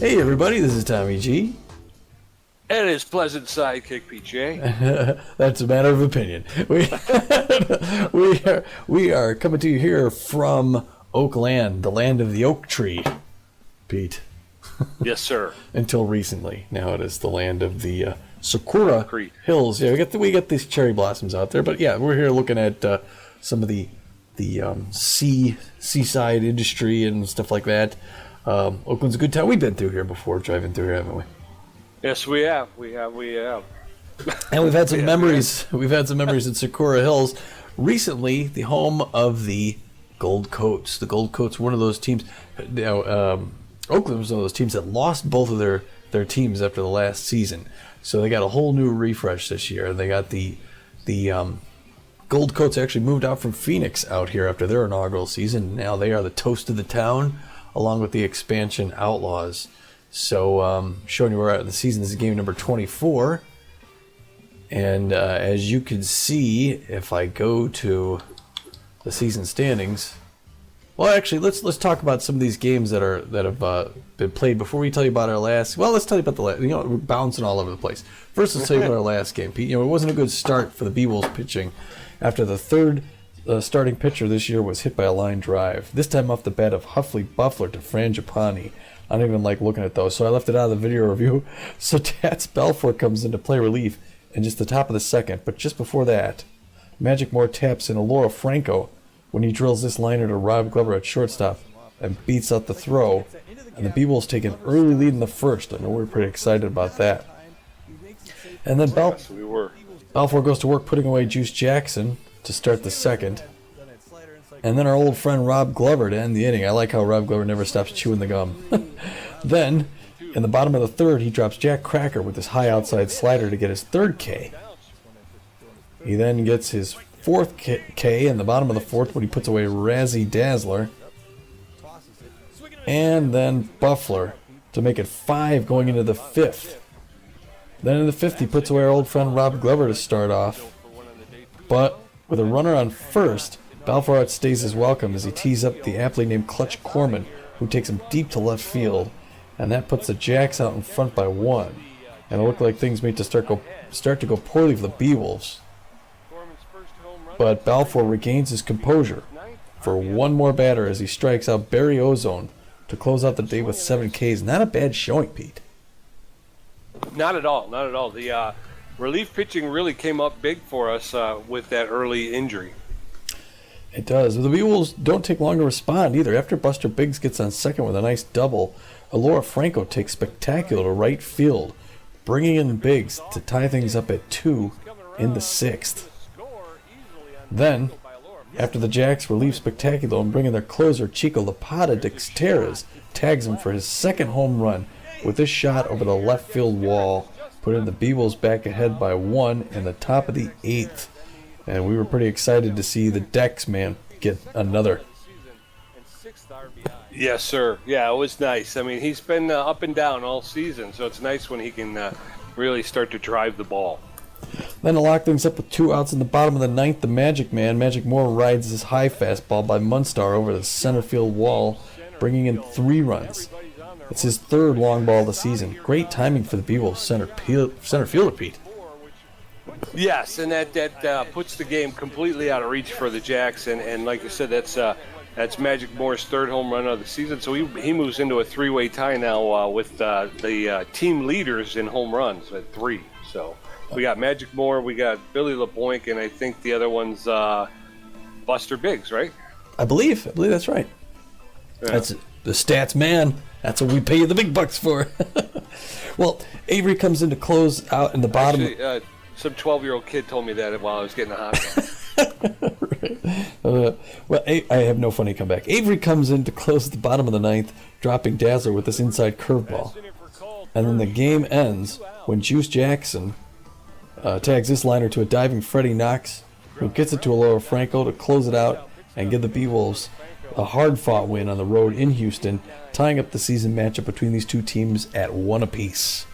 Hey everybody, this is Tommy G. And his pleasant sidekick, PJ. That's a matter of opinion. We are coming to you here from Oakland, the land of the oak tree, Pete. Yes, sir. Until recently, now it is the land of the Sakura Concrete. Hills. Yeah, we got these cherry blossoms out there, but yeah, we're here looking at some of the seaside industry and stuff like that. Oakland's a good town. We've been through here before, driving through here, haven't we? Yes, we have. We have. And we've had some memories. We've had some memories in Sakura Hills. Recently, the home of the Gold Coats. The Gold Coats, one of those teams. Oakland was one of those teams that lost both of their teams after the last season. So they got a whole new refresh this year. They got the Gold Coats actually moved out from Phoenix out here after their inaugural season. Now they are the toast of the town, along with the expansion Outlaws. So showing you where we're at in the season. This is game number 24. And as you can see, if I go to the season standings, well, actually, let's talk about some of these games that have been played before we tell you about our last. Well, let's tell you about the last. We're bouncing all over the place. First, let's tell you about our last game, Pete. It wasn't a good start for the Beewolves pitching after the third starting pitcher this year was hit by a line drive. This time off the bat of Huffley Buffler to Frangipani. I don't even like looking at those, so I left it out of the video review. So Tats Balfour comes in to play relief in just the top of the second, but just before that, Magic Moore taps in Laura Franco when he drills this liner to Rob Glover at shortstop and beats out the throw, and the Beewolves take an early lead in the first. I know we're pretty excited about that. And then Balfour goes to work putting away Juice Jackson to start the second. And then our old friend Rob Glover to end the inning. I like how Rob Glover never stops chewing the gum. Then, in the bottom of the third, he drops Jack Cracker with his high outside slider to get his third K. He then gets his fourth K in the bottom of the fourth when he puts away Razzie Dazzler. And then Buffler to make it 5 going into the fifth. Then in the fifth, he puts away our old friend Rob Glover to start off. But with a runner on first, Balfour outstays his welcome as he tees up the aptly named Clutch Corman, who takes him deep to left field, and that puts the Jacks out in front by 1. And it looked like things may start to go poorly for the Beewolves. But Balfour regains his composure for one more batter as he strikes out Barry Ozone to close out the day with 7 Ks. Not a bad showing, Pete. Not at all. Not at all. The relief pitching really came up big for us with that early injury. It does. The Beewolves don't take long to respond either. After Buster Biggs gets on second with a nice double, Alora Franco takes spectacular to right field, bringing in Biggs to tie things up at 2 in the sixth. Then, after the Jacks relieve spectacular and bring in their closer, Chico Lapata Dexteras tags him for his second home run with this shot over the left field wall, putting the Beewolves back ahead by 1 in the top of the 8th. And we were pretty excited to see the Dex man get another. Yes, sir. Yeah, it was nice. I mean, he's been up and down all season, so it's nice when he can really start to drive the ball. Then to lock things up with 2 outs in the bottom of the 9th, the Magic Man, Magic Moore, rides his high fastball by Munstar over the center field wall, bringing in 3 runs. It's his 3rd long ball of the season. Great timing for the Beewolves center fielder, Pete. Yes, and that puts the game completely out of reach for the Jacks, and like you said, that's Magic Moore's 3rd home run of the season, so he moves into a 3-way tie now with the team leaders in home runs at 3. So we got Magic Moore, we got Billy LeBoink, and I think the other one's Buster Biggs, right? I believe that's right. Yeah. That's the stats man. That's what we pay you the big bucks for. Well, Avery comes in to close out in the bottom. Actually, some 12-year-old kid told me that while I was getting a hot dog. Well, I have no funny comeback. Avery comes in to close the bottom of the 9th, dropping Dazzler with this inside curveball. And then the game ends when Juice Jackson tags this liner to a diving Freddie Knox, who gets it to Alora Franco to close it out and give the Beewolves a hard-fought win on the road in Houston, tying up the season matchup between these two teams at 1 apiece.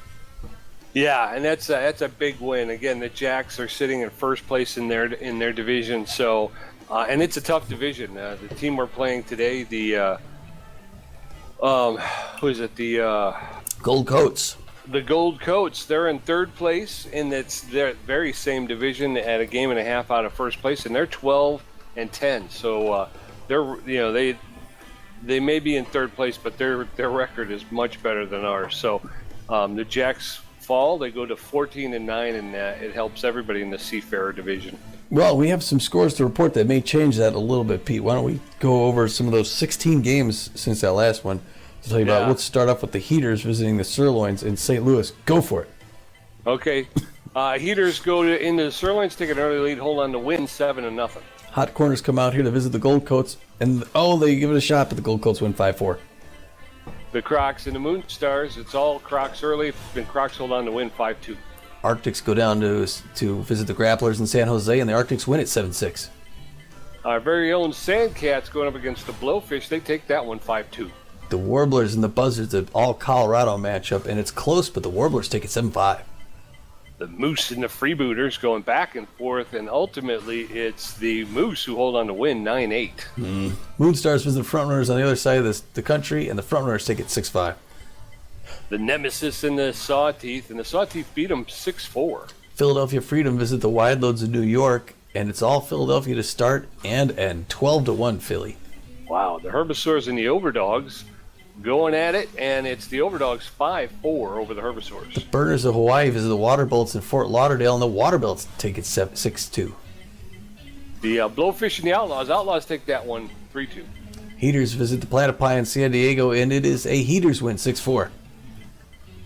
Yeah, and that's a big win. Again, the Jacks are sitting in first place in their division, so and it's a tough division. The team we're playing today, the who is it? The Gold Coats. The Gold Coats, they're in third place in their very same division at a game and a half out of first place, and they're 12-10. So they may be in third place, but their record is much better than ours. So the Jacks fall, they go to 14-9, and it helps everybody in the Seafarer division. Well, we have some scores to report that may change that a little bit, Pete. Why don't we go over some of those 16 games since that last one to tell you about. Let's start off with the Heaters visiting the Sirloins in St. Louis. Go for it. Okay. Heaters go into the Sirloins, take an early lead, hold on to win 7-0. Hot Corners come out here to visit the Gold Coats, and they give it a shot, but the Gold Coats win 5-4. The Crocs and the Moonstars, it's all Crocs early, and Crocs hold on to win 5-2. Arctics go down to visit the Grapplers in San Jose, and the Arctics win it 7-6. Our very own Sandcats going up against the Blowfish, they take that one 5-2. The Warblers and the Buzzards, an all-Colorado matchup, and it's close, but the Warblers take it 7-5. The Moose and the Freebooters going back and forth, and ultimately it's the Moose who hold on to win 9-8. Moonstars visit the Frontrunners on the other side of the country, and the Frontrunners take it 6-5. The Nemesis and the Sawteeth, and the Sawteeth beat them 6-4. Philadelphia Freedom visit the Wideloads of New York, and it's all Philadelphia to start and end 12-1 Philly. Wow, the Herbivores and the Overdogs going at it, and it's the Overdogs 5-4 over the Herbivores. The Burners of Hawaii visit the Waterbolts in Fort Lauderdale, and the Waterbolts take it 6-2. The Blowfish and the Outlaws take that one 3-2. Heaters visit the Platypi in San Diego, and it is a Heaters win 6-4.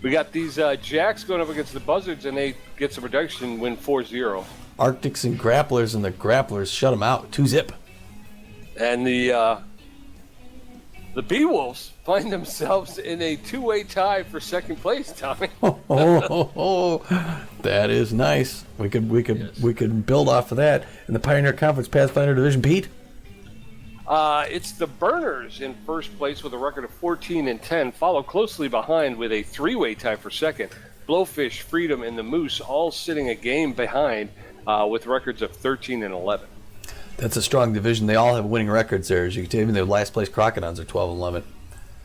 We got these Jacks going up against the Buzzards, and they get some reduction, win 4-0. Arctics and Grapplers, and the Grapplers shut them out 2-zip. And the Beewolves find themselves in a two-way tie for second place, Tommy. That is nice. We could build off of that. In the Pioneer Conference Pathfinder Division, Pete? It's the Burners in first place with a record of 14-10, followed closely behind with a three-way tie for second. Blowfish, Freedom, and the Moose all sitting a game behind with records of 13-11. That's a strong division. They all have winning records there. As you can tell, even their last place Crocodons are 12-11.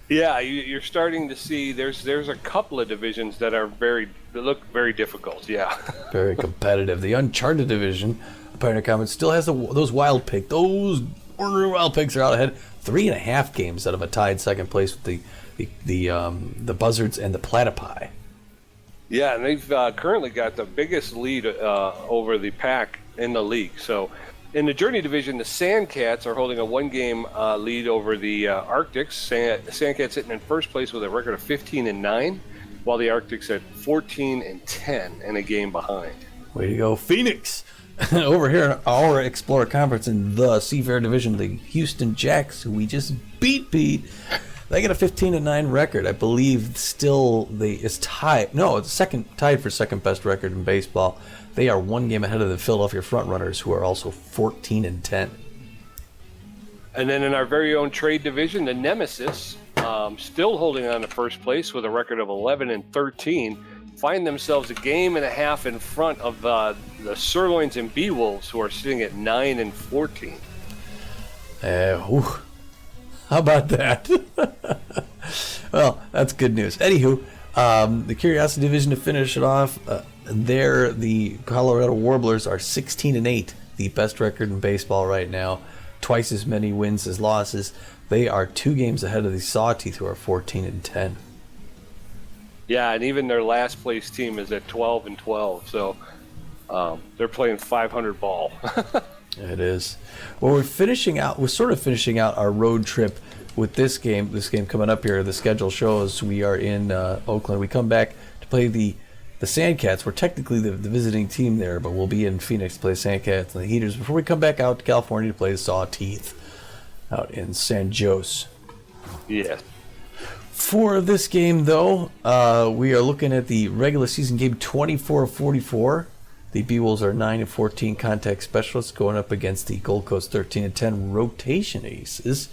Yeah, you're starting to see there's a couple of divisions that look very difficult. Yeah, very competitive. The Uncharted division, the Pioneer Conference, still has those wild pigs. Those ornery wild pigs are out ahead, 3.5 games out of a tied second place with the Buzzards and the Platypi. Yeah, and they've currently got the biggest lead over the pack in the league. So. In the Journey Division, the Sandcats are holding a one-game lead over the Arctics. Sandcats sitting in first place with a record of 15-9, while the Arctics at 14-10 and a game behind. Way to go, Phoenix! Over here in our Explorer Conference in the Seafair Division, the Houston Jacks, who we just beat, they got a 15-9 record. I believe still it's tied. No, it's tied for second best record in baseball. They are one game ahead of the Philadelphia Frontrunners, who are also 14-10. And then in our very own trade division, the Nemesis, still holding on to first place with a record of 11-13, find themselves a game and a half in front of the Sirloins and Beewolves, who are sitting at 9-14. How about that? Well, that's good news. Anywho, the Curiosity Division to finish it off. The Colorado Warblers are 16-8, the best record in baseball right now. Twice as many wins as losses. They are 2 games ahead of the Sawteeth, who are 14-10. Yeah, and even their last place team is at 12-12. So they're playing 500 ball. It is. Well, we're sort of finishing out our road trip with this game. This game coming up here. The schedule shows we are in Oakland. We come back to play the Sandcats. We're technically the visiting team there, but we'll be in Phoenix to play Sandcats and the Heaters before we come back out to California to play the Sawteeth out in San Jose. Yes. For this game, though, we are looking at the regular season game 24-44. The Beewolves are 9-14 contact specialists going up against the Gold Coast 13-10 rotation aces.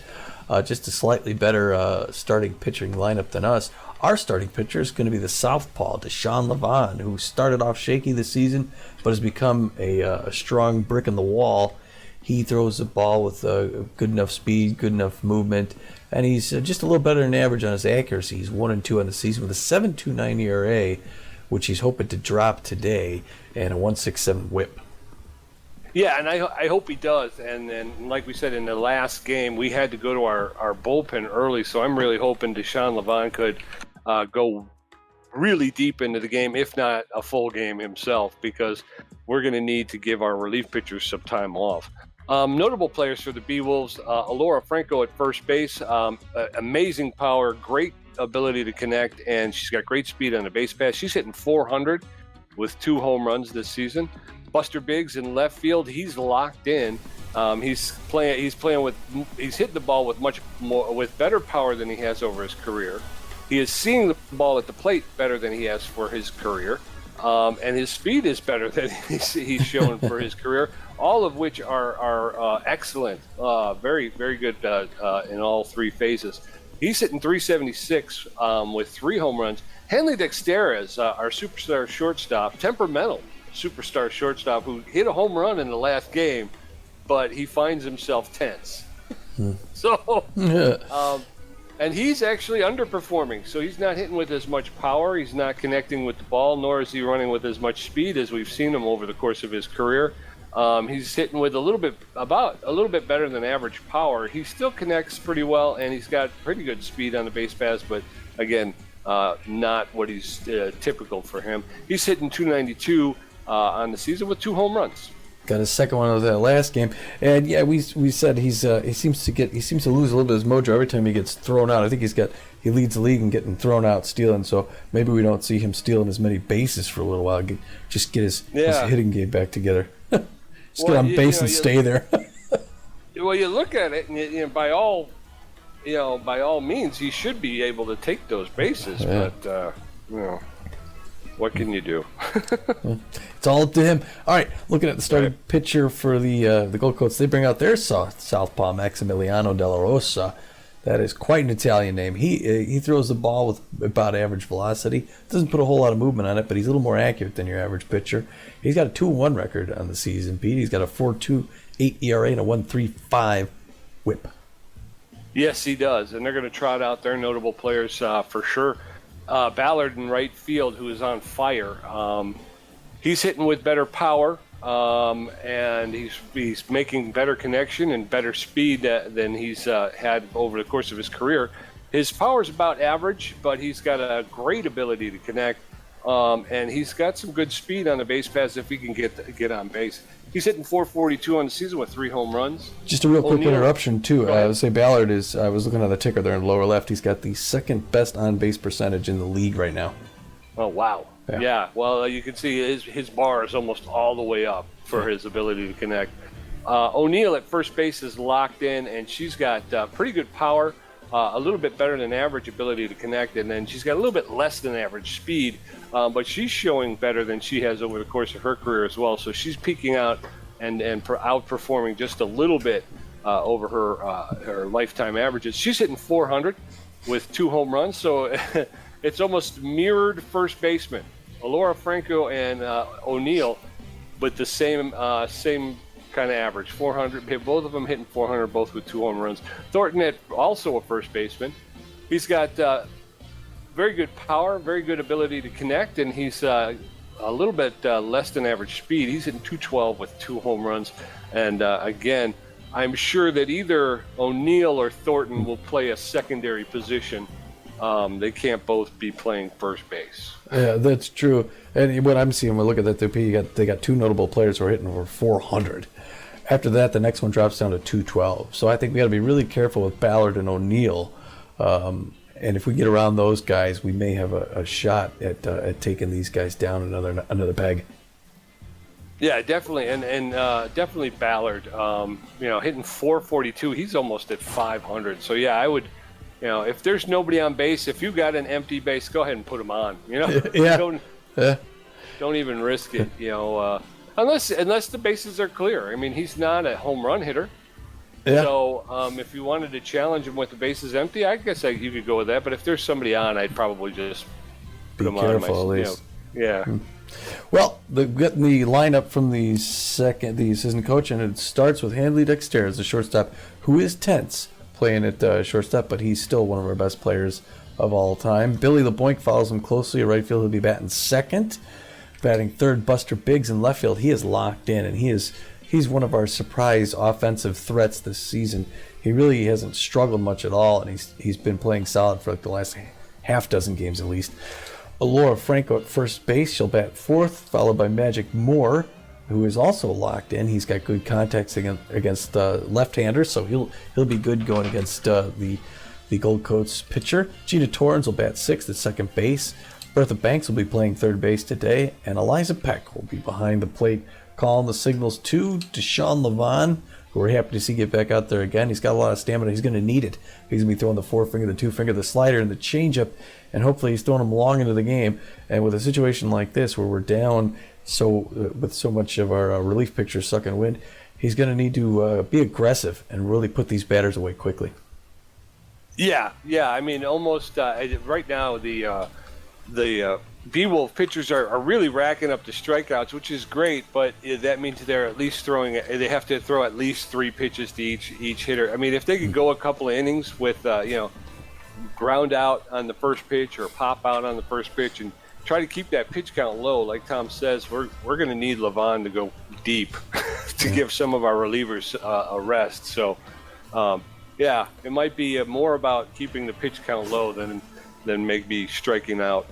Just a slightly better starting pitching lineup than us. Our starting pitcher is going to be the southpaw, Deshaun Levon, who started off shaky this season, but has become a strong brick in the wall. He throws the ball with good enough speed, good enough movement, and he's just a little better than average on his accuracy. He's 1-2 on the season with a 7.29 ERA, which he's hoping to drop today, and a 1.67 WHIP. Yeah, and I hope he does. And like we said in the last game, we had to go to our bullpen early, so I'm really hoping Deshaun Levant could go really deep into the game, if not a full game himself, because we're going to need to give our relief pitchers some time off. Notable players for the Beewolves, Alora Franco at first base, amazing power, great ability to connect, and she's got great speed on the base pass. She's hitting 400 with 2 home runs this season. Buster Biggs in left field, he's locked in. He's hitting the ball with better power than he has over his career. He is seeing the ball at the plate better than he has for his career. And his speed is better than he's shown for his career, all of which are excellent, very, very good in all 3 phases. He's hitting 376 with 3 home runs. Henley Dexterez, our superstar shortstop, temperamental superstar shortstop, who hit a home run in the last game, but he finds himself tense. And he's actually underperforming, so he's not hitting with as much power. He's not connecting with the ball, nor is he running with as much speed as we've seen him over the course of his career. He's hitting with a little bit better than average power. He still connects pretty well, and he's got pretty good speed on the base pass, but again, not what he's typical for him. He's hitting 292 on the season with 2 home runs. Got his second one of that last game, and yeah, we said he seems to lose a little bit of his mojo every time he gets thrown out. I think he leads the league in getting thrown out, stealing. So maybe we don't see him stealing as many bases for a little while. Just get his hitting game back together. Get on base and stay there. Well, you look at it, and by all means, he should be able to take those bases, but what can you do? It's all up to him. All right, looking at the starting pitcher for the Gold Coats, they bring out their southpaw Maximiliano Della Rosa. That is quite an Italian name. He throws the ball with about average velocity. Doesn't put a whole lot of movement on it, but he's a little more accurate than your average pitcher. He's got a 2-1 record on the season, Pete. He's got a 4.28 ERA and a 1.35 WHIP. Yes, he does, and they're going to trot out their notable players for sure. Ballard in right field, who is on fire. He's hitting with better power, and he's making better connection and better speed than he's had over the course of his career. His power is about average, but he's got a great ability to connect, and he's got some good speed on the base pass if he can get on base. He's hitting 442 on the season with 3 home runs. Just a real quick interruption, too. I would say Ballard is, I was looking at the ticker there in the lower left, he's got the second best on-base percentage in the league right now. Oh, wow. Yeah. Well, you can see his bar is almost all the way up for his ability to connect. O'Neill at first base is locked in, and she's got pretty good power, a little bit better than average ability to connect, and then she's got a little bit less than average speed, but she's showing better than she has over the course of her career as well. So she's peaking out and outperforming just a little bit over her lifetime averages. She's hitting 400 with 2 home runs, so it's almost mirrored first baseman. Alora Franco and O'Neill, but the same kind of average, 400. Both of them hitting 400, both with 2 home runs. Thornton, also a first baseman. He's got very good power, very good ability to connect, and he's a little bit less than average speed. He's hitting 212 with 2 home runs. And again, I'm sure that either O'Neill or Thornton will play a secondary position. They can't both be playing first base. Yeah, that's true. And what I'm seeing, when we look at that, they got 2 notable players who are hitting over 400. After that, the next one drops down to 212. So I think we got to be really careful with Ballard and O'Neill. And if we get around those guys, we may have a shot at taking these guys down another peg. Yeah, definitely, and definitely Ballard. Hitting 442, he's almost at 500. So yeah, I would. If there's nobody on base, if you got an empty base, go ahead and put him on. Don't even risk it. Unless the bases are clear. I mean, he's not a home run hitter. Yeah. So if you wanted to challenge him with the bases empty, I guess you could go with that. But if there's somebody on, I'd probably just put him on. Be careful, at least. Yeah. Well, getting the lineup from the assistant coach, and it starts with Henley Dexter as the shortstop, who is tense. playing at shortstop, but he's still one of our best players of all time. Billy LeBoink follows him closely. At right field, he'll be batting second. Batting third, Buster Biggs in left field. He is locked in, and he's one of our surprise offensive threats this season. He really hasn't struggled much at all, and he's been playing solid for like the last half dozen games at least. Alora Franco at first base. She'll bat fourth, followed by Magic Moore, who is also locked in. He's got good contacts against left-handers, so he'll be good going against the Gold Coats pitcher. Gina Torrens will bat sixth at second base. Bertha Banks will be playing third base today, and Eliza Peck will be behind the plate calling the signals to Deshaun Levon, who we're happy to see get back out there again. He's got a lot of stamina. He's going to need it. He's going to be throwing the forefinger, the two-finger, the slider, and the changeup, and hopefully he's throwing them long into the game. And with a situation like this where we're down with so much of our relief pitchers sucking wind, he's going to need to be aggressive and really put these batters away quickly. Yeah. I mean, almost right now the Beewolf pitchers are really racking up the strikeouts, which is great, but that means they're at least they have to throw at least 3 pitches to each hitter. I mean, if they could go a couple of innings with ground out on the first pitch or pop out on the first pitch and try to keep that pitch count low, like Tom says, we're going to need Levon to go deep to give some of our relievers a rest. So it might be more about keeping the pitch count low than maybe striking out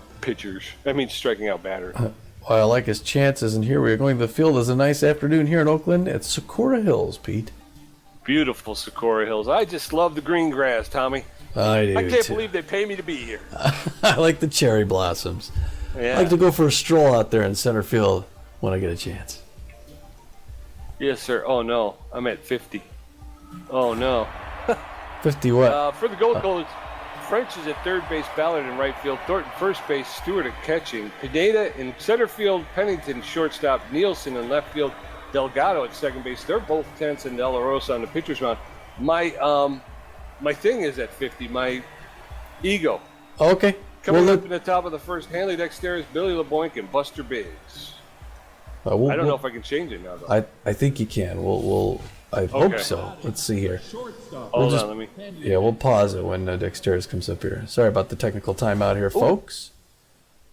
batters. Well, I like his chances, and here we are going to the field. It's a nice afternoon here in Oakland at Socorro Hills, Pete. Beautiful Socorro Hills. I just love the green grass, Tommy. I do. I can't believe they pay me to be here. I like the cherry blossoms. Yeah. I like to go for a stroll out there in center field when I get a chance. Yes, sir. Oh, no. I'm at 50. Oh, no. 50 what? For the Gold Coats, French is at third base, Ballard in right field, Thornton first base, Stewart at catching, Pineda in center field, Pennington shortstop, Nielsen in left field, Delgado at second base. They're both tenths, and De La Rosa on the pitcher's mound. My thing is at 50. My ego. Okay. Coming up in the top of the first, Hanley Dexter's, Billy LeBoink, and Buster Biggs. I don't know if I can change it now, though. I think you can. I hope so. Let's see here. Hold on, let me. Yeah, we'll pause it when Dexter's comes up here. Sorry about the technical timeout here, folks.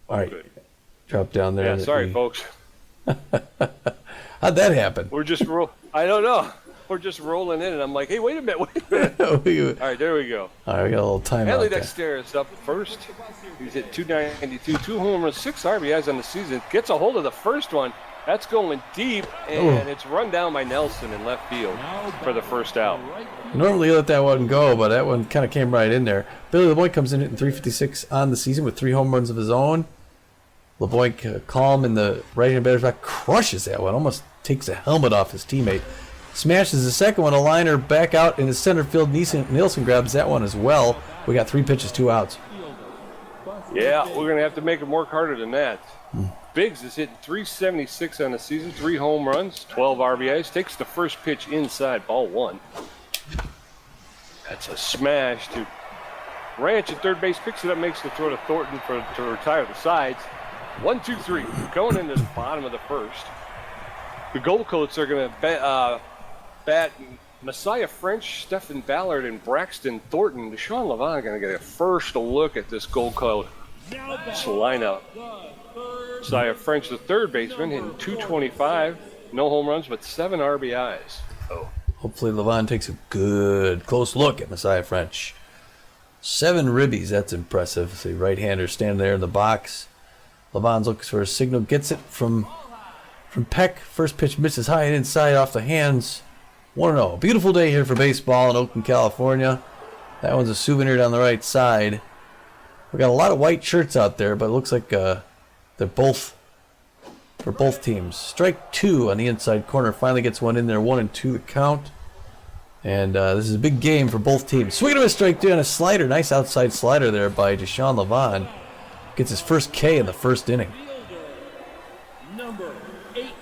All right. Good. Drop down there. Yeah, sorry, folks. How'd that happen? We're just I don't know. We're just rolling in, and I'm like, hey, wait a minute. All right, there we go. All right, we got a little timeout. Hanley Dexter is up first. He's at 292, 2 home runs, 6 RBIs on the season. Gets a hold of the first one. That's going deep, and it's run down by Nelson in left field for the first out. Normally you let that one go, but that one kind of came right in there. Billy LeBoink comes in hitting .356 on the season with 3 home runs of his own. LeBoink, calm in the right-hand batter's box, crushes that one, almost takes a helmet off his teammate. Smashes the second one, a liner back out in the center field. Nielsen grabs that one as well. We got 3 pitches, 2 outs. Yeah, we're going to have to make him work harder than that. Biggs is hitting .376 on the season, 3 home runs, 12 RBIs. Takes the first pitch inside, ball 1. That's a smash to Ranch at third base, picks it up, makes the throw to Thornton to retire the sides. 1, 2, 3, going into the bottom of the first. The Gold Coats are going to bat Messiah French, Stephen Ballard, and Braxton Thornton. Deshaun Levon going to get a first look at this Gold Coat lineup. Messiah French, the third baseman, hitting .225, no home runs, but 7 RBIs. Oh. Hopefully Levon takes a good close look at Messiah French. 7 ribbies, that's impressive. See, right-hander standing there in the box. Levon's looking for a signal, gets it from Peck. First pitch misses high and inside off the hands. 1-0. Beautiful day here for baseball in Oakland, California. That one's a souvenir down the right side. We got a lot of white shirts out there, but it looks like they're both for both teams. Strike 2 on the inside corner. Finally gets one in there. 1-2 the count. And this is a big game for both teams. Swing and a strike 2 on a slider. Nice outside slider there by Deshaun Levon. Gets his first K in the first inning.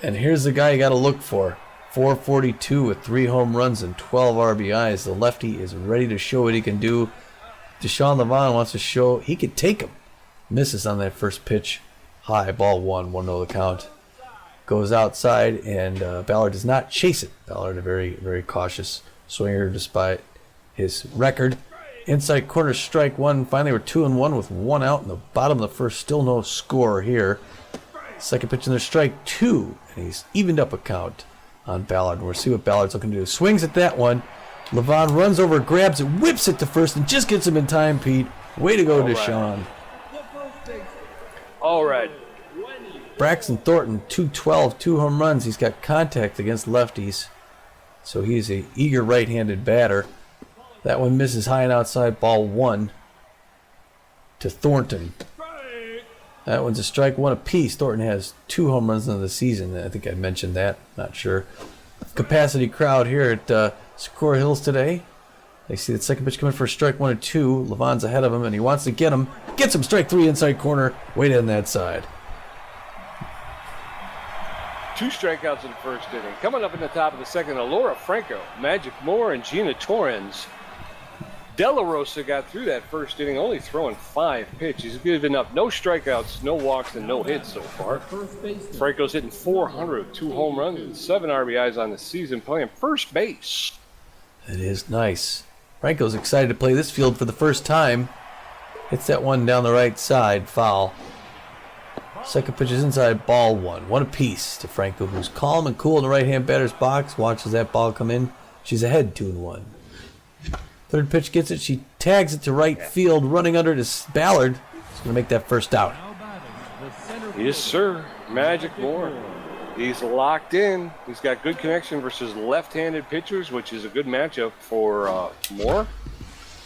And here's the guy you got to look for. 442 with 3 home runs and 12 RBIs. The lefty is ready to show what he can do. Deshaun Levon wants to show he can take him. Misses on that first pitch. High, ball 1, 1-0 the count. Goes outside, and Ballard does not chase it. Ballard, a very, very cautious swinger, despite his record. Inside corner, strike one. Finally, we're 2-1 with one out in the bottom of the first. Still no score here. Second pitch in there, strike two. And he's evened up a count on Ballard. We'll see what Ballard's looking to do. Swings at that one. Levon runs over, grabs it, whips it to first, and just gets him in time, Pete. Way to go, Deshaun. All right. Braxton Thornton, 212, 2 home runs. He's got contact against lefties, so he's a eager right-handed batter. That one misses high and outside, ball one to Thornton. That one's a strike, one apiece. Thornton has 2 home runs in the season. I think I mentioned that. Not sure. Capacity crowd here at Socorro Hills today. They see that second pitch coming for strike 1 and 2. Levon's ahead of him, and he wants to get him. Gets him, strike 3 inside corner. Way down that side. 2 strikeouts in the first inning. Coming up in the top of the second, Alora Franco, Magic Moore, and Gina Torrens. De La Rosa got through that first inning, only throwing 5 pitches. He's given up no strikeouts, no walks, and no hits so far. Franco's hitting .400, 2 home runs, and 7 RBIs on the season, playing first base. It is nice. Franco's excited to play this field for the first time. Hits that one down the right side, foul. Second pitch is inside, ball one. One apiece to Franco, who's calm and cool in the right-hand batter's box. Watches that ball come in. She's ahead 2-1. Third pitch gets it. She tags it to right field. Running under it is Ballard. He's going to make that first out. Yes, sir. Magic Moore. He's locked in. He's got good connection versus left-handed pitchers, which is a good matchup for Moore.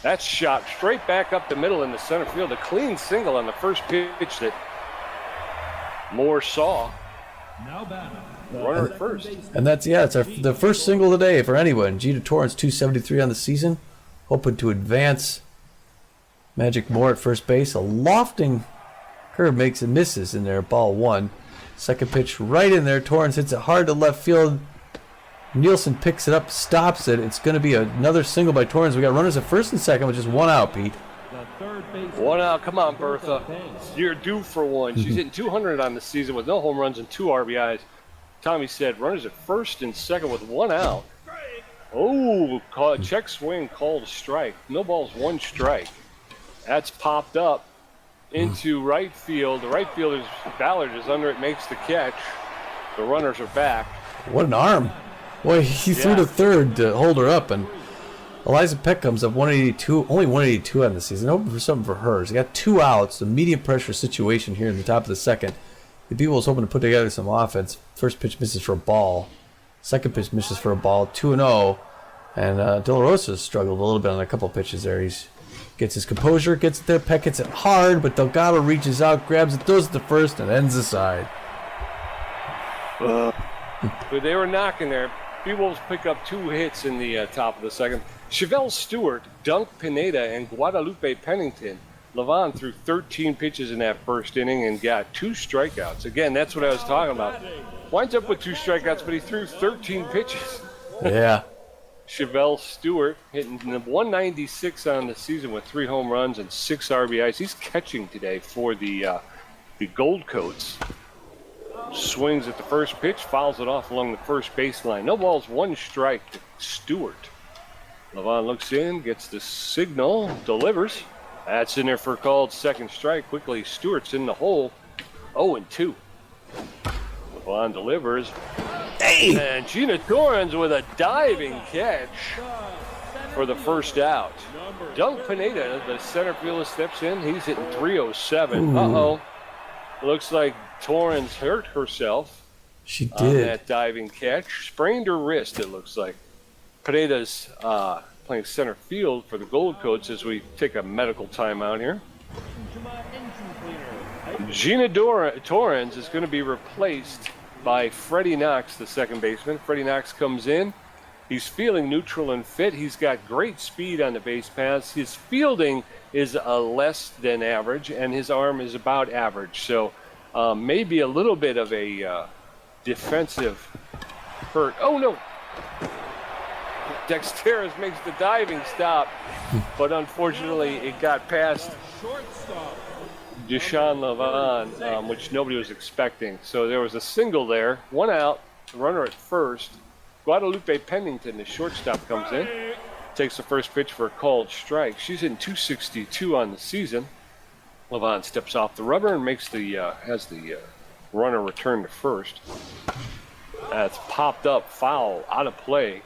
That's shot straight back up the middle in the center field. A clean single on the first pitch that Moore saw. Runner at first. And that's, it's the first single of the day for anyone. Gina Torrens, 273 on the season. Hoping to advance. Magic Moore at first base. A lofting curve makes it misses in there. Ball one. Second pitch right in there. Torrens hits it hard to left field. Nielsen picks it up, stops it. It's going to be another single by Torrens. We got runners at first and second with just one out, Pete. 1 out. Come on, Bertha. You're due for one. She's hitting 200 on the season with no home runs and 2 RBIs. Tommy said runners at first and second with 1 out. Oh, check swing, called a strike. No balls, 1 strike. That's popped up into right field. The right fielder's Ballard is under it, makes the catch. The runners are back. What an arm. Boy, he threw to third to hold her up, and Eliza Peck comes up 182, only 182 on the season. Hoping for something for hers. They got 2 outs, a medium pressure situation here in the top of the second. The Beewolves hoping to put together some offense. First pitch misses for a ball. Second pitch misses for a ball, 2-0. And De La Rosa struggled a little bit on a couple pitches there. He gets his composure, gets it there. Peck hits it hard, but Delgado reaches out, grabs it, throws it to first, and ends the side. But they were knocking there. Beewolves pick up 2 hits in the top of the second. Chevelle Stewart, Dunk Pineda, and Guadalupe Pennington. Levon threw 13 pitches in that first inning and got 2 strikeouts. Again, that's what I was talking about. Winds up with 2 strikeouts, but he threw 13 pitches. Yeah. Chevelle Stewart hitting 196 on the season with 3 home runs and 6 RBIs. He's catching today for the Gold Coats. Swings at the first pitch, fouls it off along the first baseline. No balls, 1 strike to Stewart. Levon looks in, gets the signal, delivers. That's in there for a called second strike. Quickly, Stewart's in the hole. 0-2. Levon delivers. Hey! And Gina Torrens with a diving catch for the first out. Doug Pineda, the center fielder, steps in. He's hitting .307. Uh-oh. Looks like Torrens hurt herself. She did. On that diving catch. Sprained her wrist, it looks like. Pineda's playing center field for the Gold Coats as we take a medical timeout here. Gina Torrens is going to be replaced by Freddie Knox, the second baseman. Freddie Knox comes in. He's feeling neutral and fit. He's got great speed on the base paths. His fielding is less than average, and his arm is about average. So maybe a little bit of a defensive hurt. Oh, no. Dexteris makes the diving stop, but unfortunately it got past Deshaun Levon, which nobody was expecting. So there was a single there, 1 out, runner at first. Guadalupe Pennington, the shortstop, comes in. takes the first pitch for a called strike. She's hitting 262 on the season. Levon steps off the rubber and makes has the runner return to first. That's popped up, foul, out of play.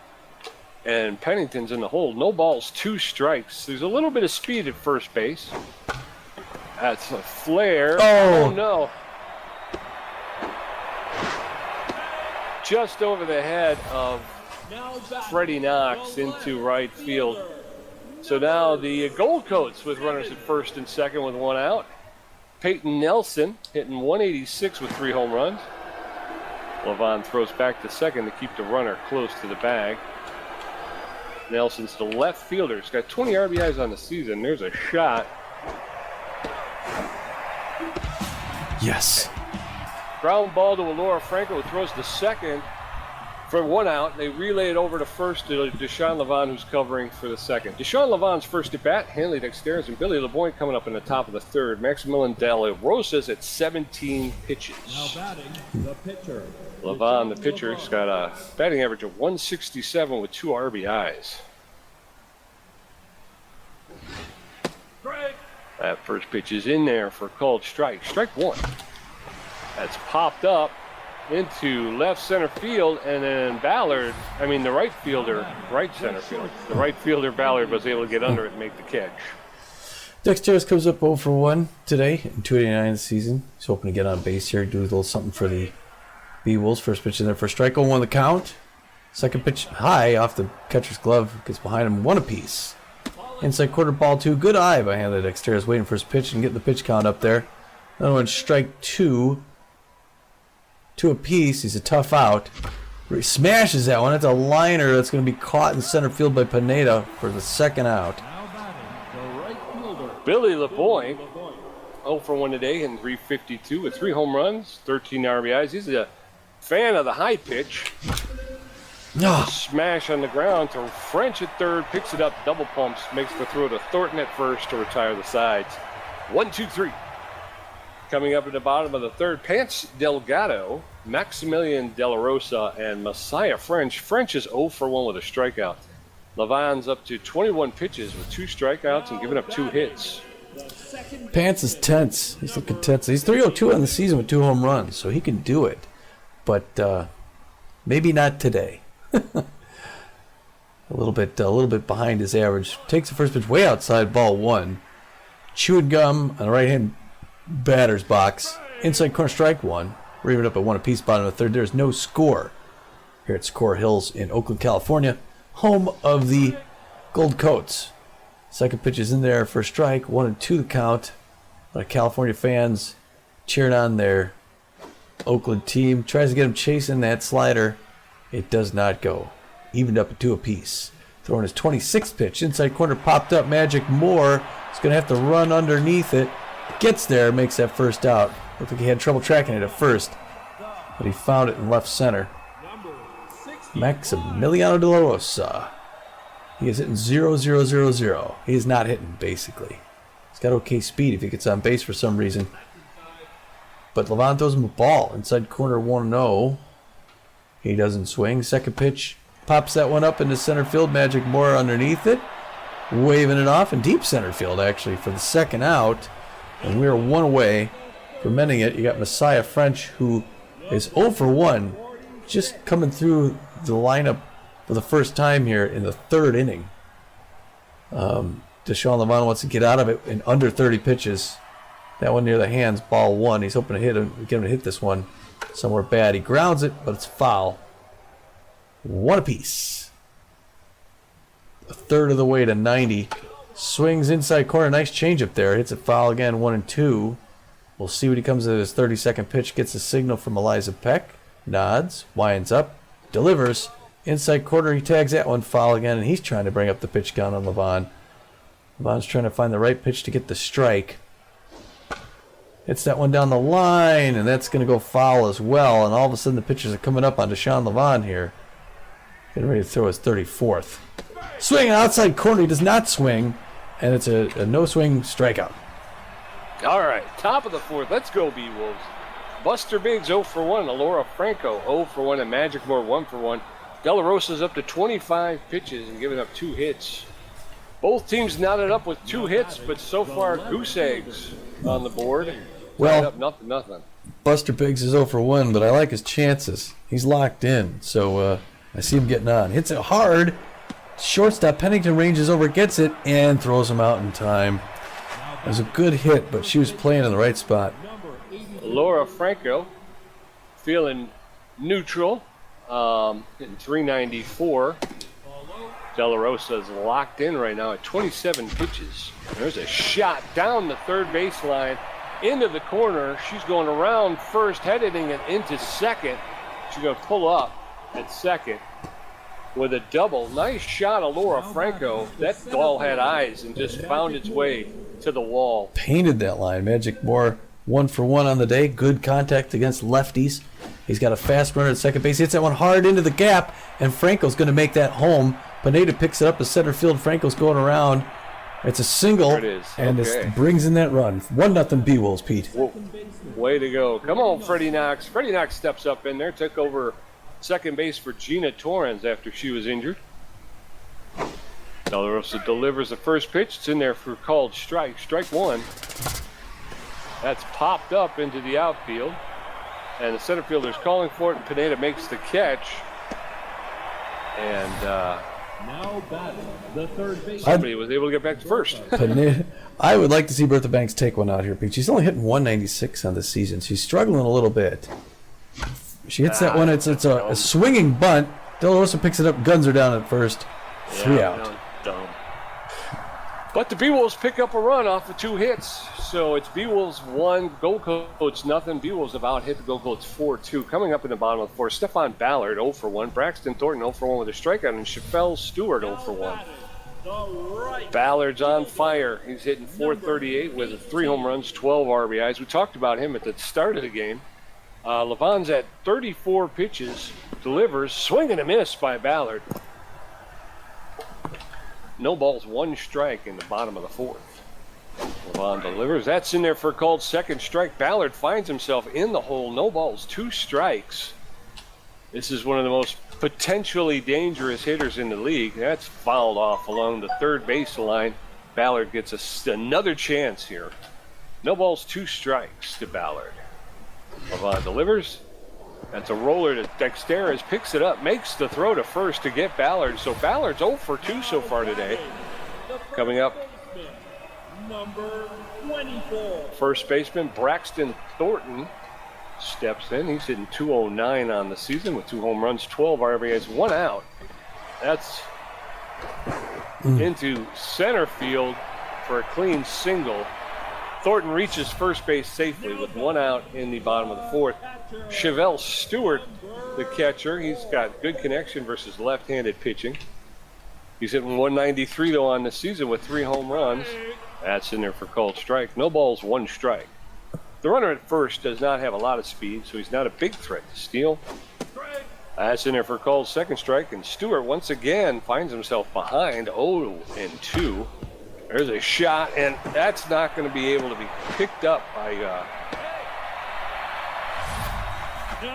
And Pennington's in the hole. No balls, 2 strikes. There's a little bit of speed at first base. That's a flare. Oh no. Just over the head of Freddie Knox into right field. So now the Gold Coats with runners at first and second with 1 out. Peyton Nelson hitting 186 with 3 home runs. Levon throws back to second to keep the runner close to the bag. Nelson's the left fielder. He's got 20 RBIs on the season. There's a shot. Yes. Ground ball to Alora Franco, who throws to second for 1 out. They relay it over to first to Deshaun Levon, who's covering for the second. Deshaun Levon's first at bat, Hanley Dexteris and Billy LeBoy coming up in the top of the third. Maximilian De La Rosa's at 17 pitches. Now batting, the pitcher. Levon, the pitcher, has got a batting average of 167 with 2 RBIs. That first pitch is in there for a called strike. Strike 1. That's popped up into left center field, and then the right center field. The right fielder Ballard was able to get under it and make the catch. Dexteris comes up 0 for 1 today in 289 this season. He's hoping to get on base here, do a little something for the Beewolves. First pitch in there for strike 0-1 the count. Second pitch high off the catcher's glove, gets behind him, 1 apiece. Inside quarter, ball 2. Good eye by Hanley Dexteris, waiting for his pitch and getting the pitch count up there. Another one, strike 2. 2 apiece. He's a tough out. He smashes that one. That's a liner that's going to be caught in center field by Pineda for the second out. Billy LeBoy, 0 for 1 today in 352 with 3 home runs, 13 RBIs. He's a fan of the high pitch. Smash on the ground to French at third, picks it up, double pumps, makes the throw to Thornton at first to retire the sides. 1, 2, 3. Coming up at the bottom of the third, Pants Delgado, Maximilian De La Rosa, and Messiah French. French is 0 for 1 with a strikeout. Levon's up to 21 pitches with 2 strikeouts and giving up 2 hits. Pants is tense. He's looking tense. He's 302 on the season with 2 home runs, so he can do it. But maybe not today. a little bit behind his average. Takes the first pitch way outside, ball 1. Chewing gum on the right-hand batter's box. Inside corner, strike 1. We're even up at 1 apiece, bottom of the third. There's no score here at Socorro Hills in Oakland, California, home of the Gold Coats. Second pitch is in there for a strike, 1-2 the count. A lot of California fans cheering on their Oakland team. Tries to get him chasing that slider. It does not go. Evened up at 2 apiece. Throwing his 26th pitch. Inside corner, popped up. Magic Moore is going to have to run underneath it. Gets there, makes that first out. Looked like he had trouble tracking it at first, but he found it in left center. Maximiliano De La Rosa. He is hitting 0-0-0-0. He is not hitting, basically. He's got okay speed if he gets on base for some reason. But Levon throws him a ball. Inside corner, 1-0. He doesn't swing. Second pitch, pops that one up into center field. Magic Moore underneath it, waving it off in deep center field, actually, for the second out. And we're 1 away from ending it. You got Messiah French, who is 0 for 1, just coming through the lineup for the first time here in the 3rd inning. Deshaun Levon wants to get out of it in under 30 pitches. That one near the hands, ball 1. He's hoping to get him to hit this one somewhere bad. He grounds it, but it's foul. 1 apiece. A third of the way to 90. Swings inside corner. Nice changeup there. Hits it foul again. 1-2. We'll see what he comes to his 32nd pitch. Gets a signal from Eliza Peck. Nods. Winds up. Delivers. Inside corner. He tags that one foul again. And he's trying to bring up the pitch count on Levon. Levon's trying to find the right pitch to get the strike. Hits that one down the line. And that's going to go foul as well. And all of a sudden the pitchers are coming up on Deshaun Levon here. Getting ready to throw his 34th. Swing outside corner. He does not swing. And it's a no-swing strikeout. All right, top of the 4th. Let's go, Beewolves. Buster Biggs 0 for 1. Alora Franco 0 for 1. And Magic Moore 1 for 1. De La Rosa's up to 25 pitches and giving up 2 hits. Both teams knotted up with 2 hits, but so far goose eggs on the board. Well, up nothing. Buster Biggs is 0 for 1, but I like his chances. He's locked in, so I see him getting on. Hits it hard. Shortstop Pennington ranges over, gets it, and throws him out in time. It was a good hit, but she was playing in the right spot. Laura Franco feeling neutral, hitting 394. De La Rosa's locked in right now at 27 pitches. There's a shot down the third baseline into the corner. She's going around first, heading it into second. She's going to pull up at second with a double. Nice shot of Laura Franco. That ball had eyes and just found its way to the wall. Painted that line. Magic Moore 1 for 1 on the day. Good contact against lefties. He's got a fast runner at second base. He hits that one hard into the gap, and Franco's going to make that home. Pineda picks it up to center field. Franco's going around. It's a single, there it is. And Okay. it brings in that run. 1-0 Beewolves, Pete. Whoa. Way to go. Come on, Freddie Knox. Freddie Knox steps up in there, took over second base for Gina Torrens after she was injured. De La Rosa delivers the first pitch. It's in there for called strike. Strike 1. That's popped up into the outfield. And the center fielder's calling for it, and Pineda makes the catch. And Now batting the third base. somebody was able to get back to first. Pineda. I would like to see Bertha Banks take one out here, Pete. She's only hitting 196 on the season. She's struggling a little bit. She hits that one. It's a swinging bunt. De La Rosa picks it up, guns her down at first. 3 out. Dumb. But the Beewolves pick up a run off of 2 hits. So it's Beewolves 1, Gold Coats nothing. Beewolves have out hit the Gold Coats 4-2. Coming up in the bottom of the 4th, Stefan Ballard 0 for 1. Braxton Thornton 0 for 1 with a strikeout. And Chafel Stewart 0 for 1. Ballard's on fire. He's hitting 438 with 3 home runs, 12 RBIs. We talked about him at the start of the game. Levon's at 34 pitches, delivers, swing and a miss by Ballard. No balls, 1 strike in the bottom of the 4th. Levon delivers. That's in there for a called second strike. Ballard finds himself in the hole. No balls, 2 strikes. This is one of the most potentially dangerous hitters in the league. That's fouled off along the third baseline. Ballard gets another chance here. No balls, 2 strikes to Ballard. Levon delivers. That's a roller to Dexteres, picks it up, makes the throw to first to get Ballard. So Ballard's 0 for 2 so far today. Coming up, Number 24. first baseman Braxton Thornton steps in. He's hitting 209 on the season with 2 home runs, 12 RBIs, 1 out. That's into center field for a clean single. Thornton reaches first base safely with 1 out in the bottom of the 4th. Chevelle Stewart, the catcher, he's got good connection versus left-handed pitching. He's hitting 193 though on the season with 3 home runs. That's in there for called strike. No balls, 1 strike. The runner at first does not have a lot of speed, so he's not a big threat to steal. That's in there for called second strike, and Stewart once again finds himself behind 0-2. There's a shot, and that's not going to be able to be picked up by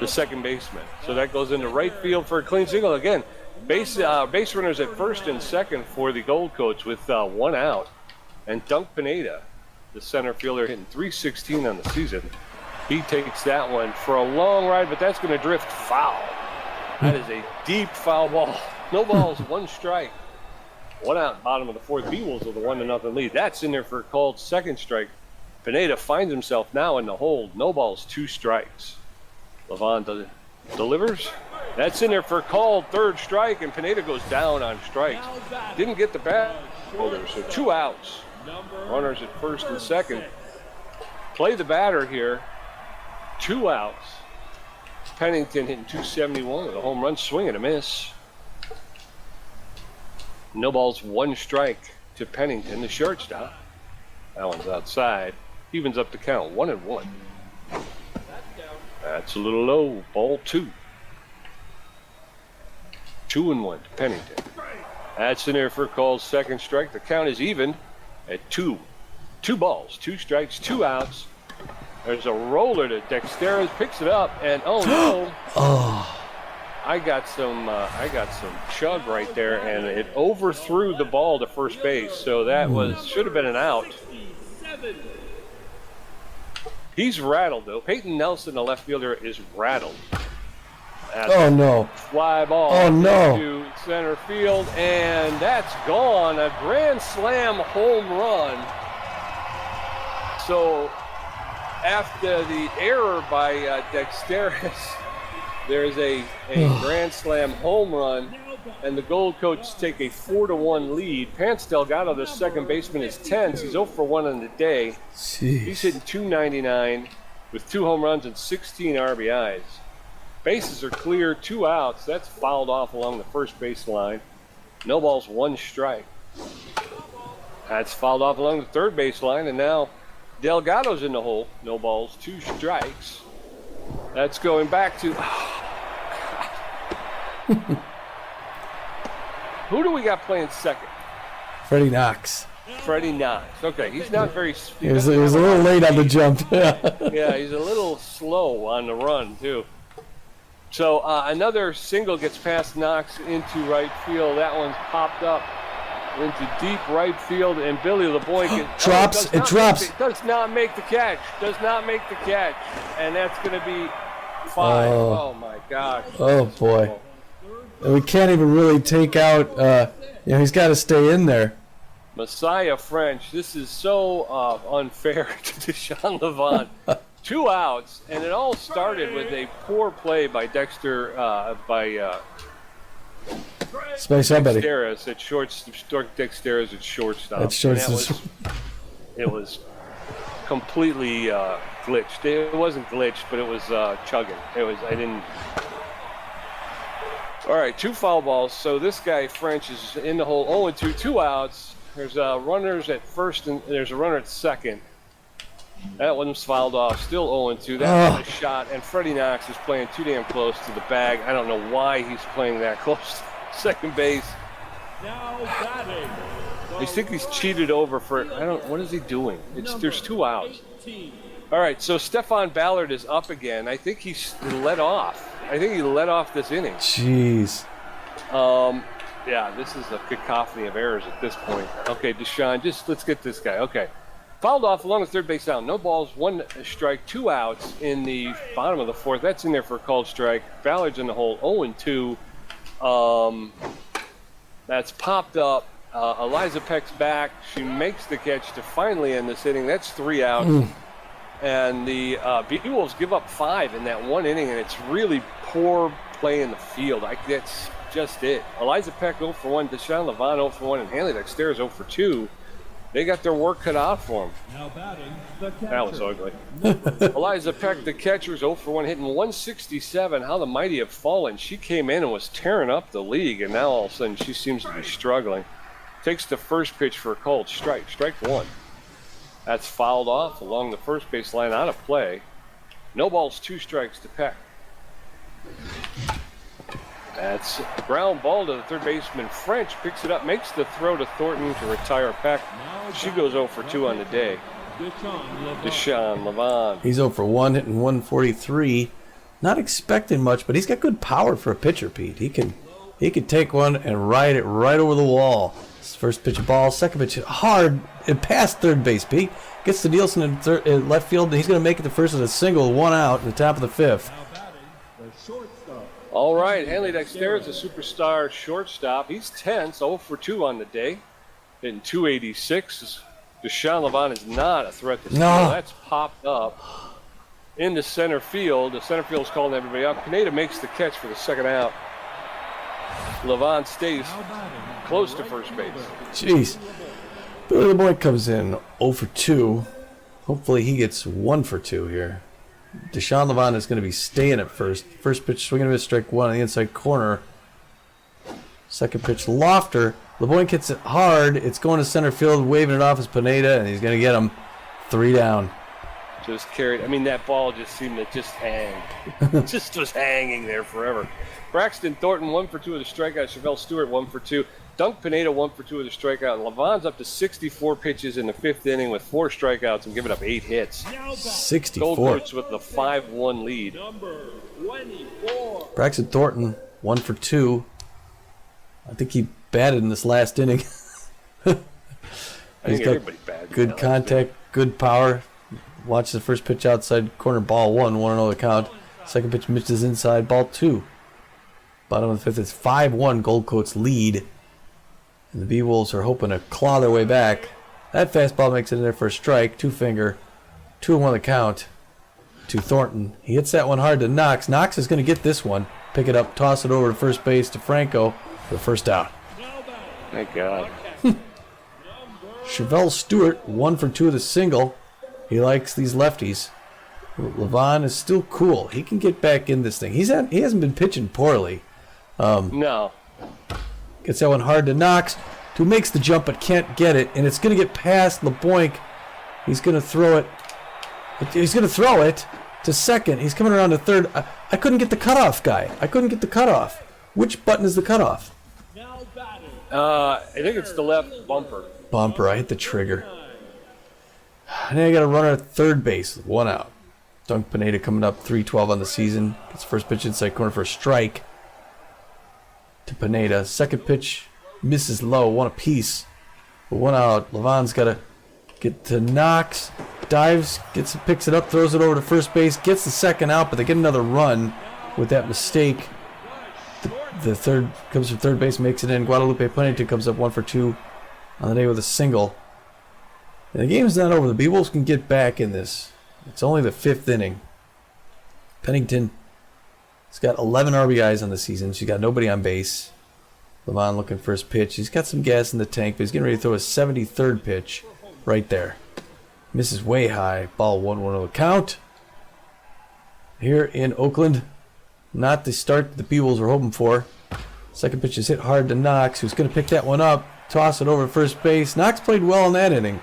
the second baseman. So that goes into right field for a clean single. Again, base runners at first and second for the Gold Coats with 1 out. And Dunk Pineda, the center fielder, hitting 316 on the season. He takes that one for a long ride, but that's going to drift foul. That is a deep foul ball. No balls, 1 strike. 1 out, bottom of the 4th. Beewolves with a 1-0 lead. That's in there for a called second strike. Pineda finds himself now in the hold. No balls, 2 strikes. Levon delivers. That's in there for a called third strike, and Pineda goes down on strikes. Didn't get the bat holder, so 2 outs. Runners at first and second. Play the batter here. 2 outs. Pennington hitting 271 with a home run, swing and a miss. No balls, 1 strike to Pennington, the shortstop. That one's outside. Evens up the count, 1-1. That's a little low. Ball 2. 2-1 to Pennington. That's in there for a called second strike. The count is even at 2. 2 balls, 2 strikes, 2 outs. There's a roller to Dexteres, picks it up, and oh no. I got some chug right there, and it overthrew the ball to first base. So that should have been an out. He's rattled though. Peyton Nelson, the left fielder, is rattled. That's Oh no! Fly ball to center field, and that's gone. A grand slam home run. So after the error by Dexteris, there's a grand slam home run, and the Gold Coats take a 4-1 lead. Pants Delgado, the second baseman, is 10. He's 0 for 1 on the day. Jeez. He's hitting .299 with 2 home runs and 16 RBIs. Bases are clear, 2 outs. That's fouled off along the first base line. No balls, 1 strike. That's fouled off along the third base line, and now Delgado's in the hole. No balls, 2 strikes. That's going back to... Who do we got playing second? Freddie Knox. Freddie Knox. Okay, he's not very... He was a little late on the jump. Yeah, he's a little slow on the run, too. So another single gets past Knox into right field. That one's popped up into deep right field, and Billy LeBoy drops. It drops. Does not make the catch. Does not make the catch. And that's going to be 5. Oh my gosh. Oh, boy. And we can't even really take out, he's got to stay in there. Messiah French, this is so unfair to Deshaun Levant. 2 outs, and it all started with a poor play by Dexter, by somebody. Dexteris at Dexteris at shortstop. It was completely glitched. It wasn't glitched, but it was chugging. All right, 2 foul balls. So this guy French is in the hole. 0-2, 2 outs. There's runners at first, and there's a runner at second. That one's fouled off. Still 0-2. That's a shot. And Freddie Knox is playing too damn close to the bag. I don't know why he's playing that close to second base. Now batting. I think he's cheated over for. What is he doing? There's 2 outs. All right. So Stephon Ballard is up again. I think he let off. I think he let off this inning. Jeez. Yeah. This is a cacophony of errors at this point. Okay, Deshaun. Let's get this guy. Okay. Fouled off along the third base down. No balls, 1 strike, 2 outs in the bottom of the 4th. That's in there for a called strike. Ballard's in the hole, 0-2. That's popped up. Eliza Peck's back. She makes the catch to finally end this inning. That's 3 outs. And the Beewolves give up 5 in that 1 inning, and it's really poor play in the field. That's just it. Eliza Peck 0 for 1, Deshaun Levant 0 for 1, and Hanley Dexteris 0 for 2. They got their work cut out for them. Now batting, the catcher. That was ugly. Eliza Peck, the catcher, is 0 for 1, hitting 167. How the mighty have fallen. She came in and was tearing up the league, and now all of a sudden she seems to be struggling. Takes the first pitch for a called strike. Strike 1. That's fouled off along the first base line, out of play. No balls, 2 strikes to Peck. That's a ground ball to the third baseman. French picks it up, makes the throw to Thornton to retire Peck. She goes 0 for 2 on the day. Deshaun Levant. He's 0 for 1, hitting 143. Not expecting much, but he's got good power for a pitcher, Pete. He can take one and ride it right over the wall. First pitch ball, second pitch hard and past third base, Pete. Gets to Nielsen in left field, and he's going to make it to first with a single, 1 out in the top of the 5th. All right, Hanley Dexteris, a superstar shortstop. He's 10, 0 for 2 on the day. Hitting .286. Deshaun Levant is not a threat to steal. No. That's popped up into center field. The center field's calling everybody up. Pineda makes the catch for the second out. Levant stays close to first base. Jeez. Billy the Boy comes in 0 for 2. Hopefully he gets 1 for 2 here. Deshaun Levant is going to be staying at first. First pitch swinging to a strike 1 on the inside corner. Second pitch lofter. LeBoy hits it hard. It's going to center field, waving it off as Pineda, and he's going to get him 3 down. Just carried. I mean, that ball just seemed to just hang. Just was hanging there forever. Braxton Thornton 1 for 2 with a strikeout. Chevelle Stewart 1 for 2. Dunk Pineda 1 for 2 with a strikeout. And Levant's up to 64 pitches in the 5th inning with 4 strikeouts and giving up 8 hits. 64. Gold Coats with the 5-1 lead. Number 24. Braxton Thornton 1 for 2. I think he batted in this last inning. He's got good contact, good power. Watch the first pitch outside corner, ball 1, 1-0 the count. Second pitch misses inside, ball 2. Bottom of the 5th, it's 5-1 Gold Coats lead. And the Beewolves are hoping to claw their way back. That fastball makes it in there for a strike, 2-finger, 2-1 the count to Thornton. He hits that one hard to Knox. Knox is going to get this one, pick it up, toss it over to first base to Franco for the first out. Thank God. Chevelle Stewart, 1 for 2 with a single. He likes these lefties. Levon is still cool. He can get back in this thing. He hasn't been pitching poorly. No. Gets that one hard to Knox, who makes the jump but can't get it, and it's going to get past LeBoink. He's going to throw it. He's going to throw it to second. He's coming around to third. I couldn't get the cutoff guy. I couldn't get the cutoff. Which button is the cutoff? I think it's the left bumper. Bumper. I hit the trigger. And then I got a runner at third base, 1 out. Dunk Pineda coming up 3-12 on the season. Gets first pitch inside corner for a strike to Pineda. Second pitch misses low, 1 apiece. But 1 out. Levon's got to get to Knox. Dives, picks it up, throws it over to first base, gets the second out, but they get another run with that mistake. The third comes from third base, makes it in. Guadalupe Pennington comes up 1 for 2 on the day with a single. And the game's not over. The Beewolves can get back in this. It's only the 5th inning. Pennington has got 11 RBIs on the season. She's got nobody on base. Levon looking for his pitch. He's got some gas in the tank, but he's getting ready to throw a 73rd pitch right there. Misses way high. Ball 1-1 the count. Here in Oakland. Not the start the Beewolves were hoping for. Second pitch is hit hard to Knox, who's going to pick that one up. Toss it over to first base. Knox played well in that inning.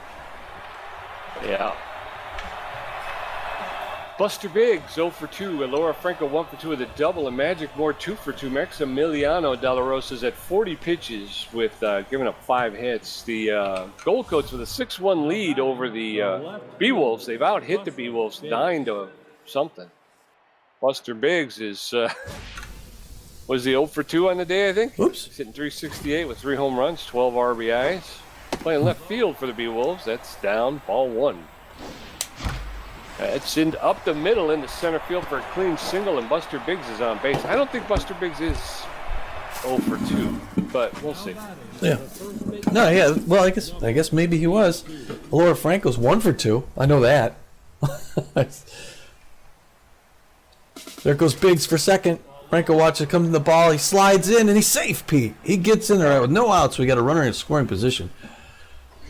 Yeah. Buster Biggs, 0 for 2. And Laura Franco, 1 for 2 with a double. And Magic Moore, 2 for 2. Maximiliano De La Rosa's at 40 pitches with giving up 5 hits. The Gold Coats with a 6-1 lead over the Beewolves. They've out-hit the Beewolves 9-something. Buster Biggs is, was he 0 for 2 on the day, I think? Oops. He's hitting 368 with 3 home runs, 12 RBIs. Playing left field for the Beewolves. That's down, ball 1. It's up the middle into center field for a clean single, and Buster Biggs is on base. I don't think Buster Biggs is 0 for 2, but we'll see. Yeah. No, yeah. Well, I guess maybe he was. Laura Franco's 1 for 2. I know that. There goes Biggs for second. Franco watches it come to the ball. He slides in, and he's safe, Pete. He gets in there with no outs. We got a runner in scoring position.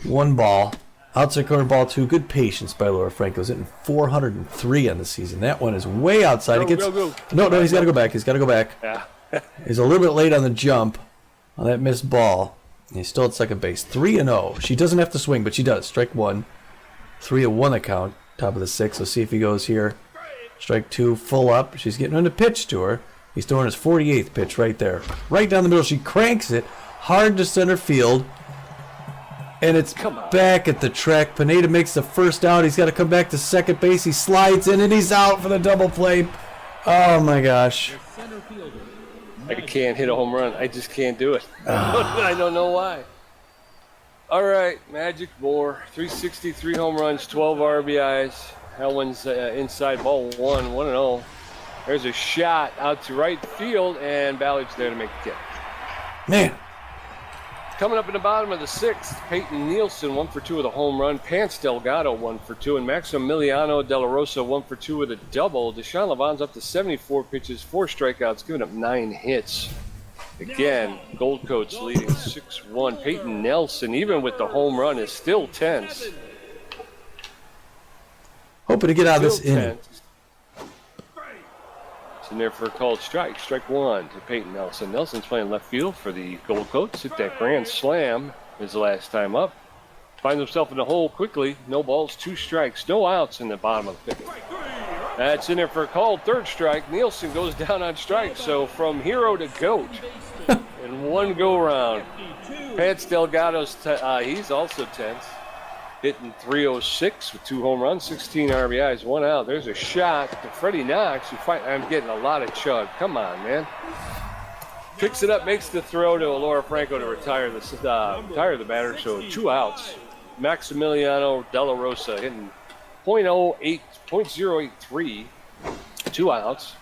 1 ball. Outside corner, ball 2. Good patience by Laura Franco. He's hitting 403 on the season. That one is way outside. Go. No, he's got to go back. Yeah. He's a little bit late on the jump on that missed ball. And he's still at second base. 3-0. She doesn't have to swing, but she does. Strike 1. 3-1 the count. Top of the 6th. Let's see if he goes here. Strike 2, full up. She's getting on the pitch to her. He's throwing his 48th pitch right there. Right down the middle. She cranks it hard to center field. And it's back at the track. Pineda makes the first out. He's got to come back to second base. He slides in, and he's out for the double play. Oh, my gosh. I can't hit a home run. I just can't do it. I don't know why. All right, Magic Moore. 363 home runs, 12 RBIs. That one's inside, ball 1-0. There's a shot out to right field, and Ballard's there to make the catch. Man. Coming up in the bottom of the 6th, Peyton Nielsen, 1 for 2 with a home run. Pants Delgado, 1 for 2. And Maximiliano De La Rosa, 1 for 2 with a double. Deshaun Levon's up to 74 pitches, 4 strikeouts, giving up 9 hits. Again, Gold Coats leading 6-1. Peyton Nelson, even with the home run, is still tense. Hoping to get out of this inning. It's in there for a called strike. Strike 1 to Peyton Nelson. Nelson's playing left field for the Gold Coats. Hit that grand slam his last time up. Finds himself in the hole quickly. No balls, 2 strikes, no outs in the bottom of the 5th. That's in there for a called third strike. Nielsen goes down on strike. So from hero to goat in 1 go-round. Pants Delgado's, he's also tense. Hitting 306 with 2 home runs, 16 RBIs, 1 out. There's a shot to Freddie Knox. I'm getting a lot of chug. Come on, man. Picks it up, makes the throw to Laura Franco to retire the batter. So 2 outs. Maximiliano Della Rosa hitting .083, 2 outs.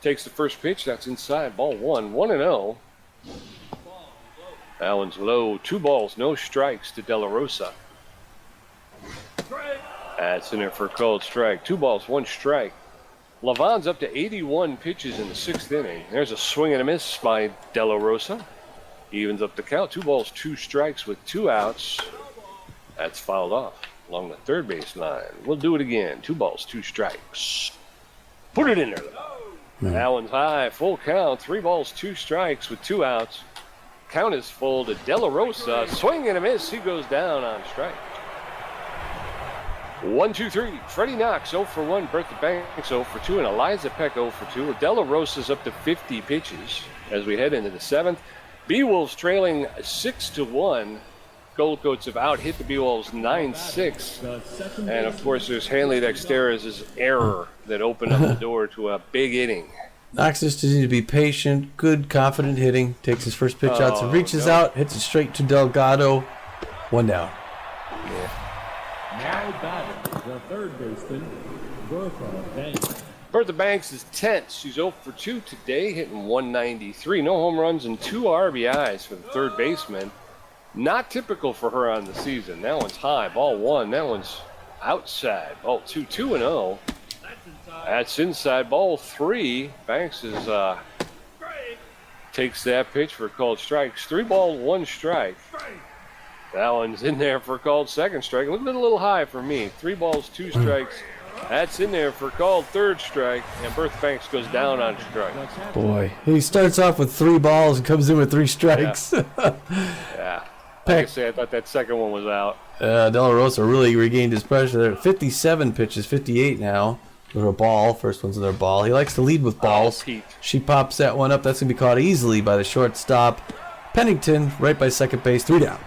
Takes the first pitch. That's inside. Ball 1, 1-0. That one's low. 2 balls, no strikes to Della Rosa. That's in there for a called strike. 2 balls, 1 strike. Lavon's up to 81 pitches in the 6th inning. There's a swing and a miss by Della Rosa. Evens up the count. 2 balls, 2 strikes with 2 outs. That's fouled off along the third base line. We'll do it again. 2 balls, 2 strikes. Put it in there, though. That one's high. Full count. 3 balls, 2 strikes with 2 outs. Count is full to Della Rosa. Swing and a miss. He goes down on strike. 1, 2, 3. Freddie Knox 0 for 1. Bertha Banks 0 for 2. And Eliza Peck 0 for 2. Della Rosa's up to 50 pitches as we head into the 7th. Beewolves trailing 6-1. Gold Coats have out-hit the Beewolves 9-6. And, of course, there's Hanley Dexter's error that opened up the door to a big inning. Knox just needs to be patient, good, confident hitting. Takes his first pitch out, so reaches out, hits it straight to Delgado. 1 down. Yeah. Now batting, the third baseman, Bertha Banks. Bertha Banks is tense. She's 0 for 2 today, hitting 193. No home runs and 2 RBIs for the third baseman. Not typical for her on the season. That one's high. Ball 1. That one's outside. Ball 2, 2-0. That's inside. Ball 3. Banks is takes that pitch for called strikes. 3 balls, 1 strike. That one's in there for called second strike. A little high for me. 3 balls, 2 strikes. That's in there for called third strike. And Bertha Banks goes down on strike. Boy, he starts off with 3 balls and comes in with 3 strikes. Yeah. Like I say, I thought that second one was out. Della Rosa really regained his pressure there. 57 pitches, 58 now. With a ball. First one's another ball. He likes to lead with balls. She pops that one up. That's going to be caught easily by the shortstop. Pennington, right by second base, 3 down.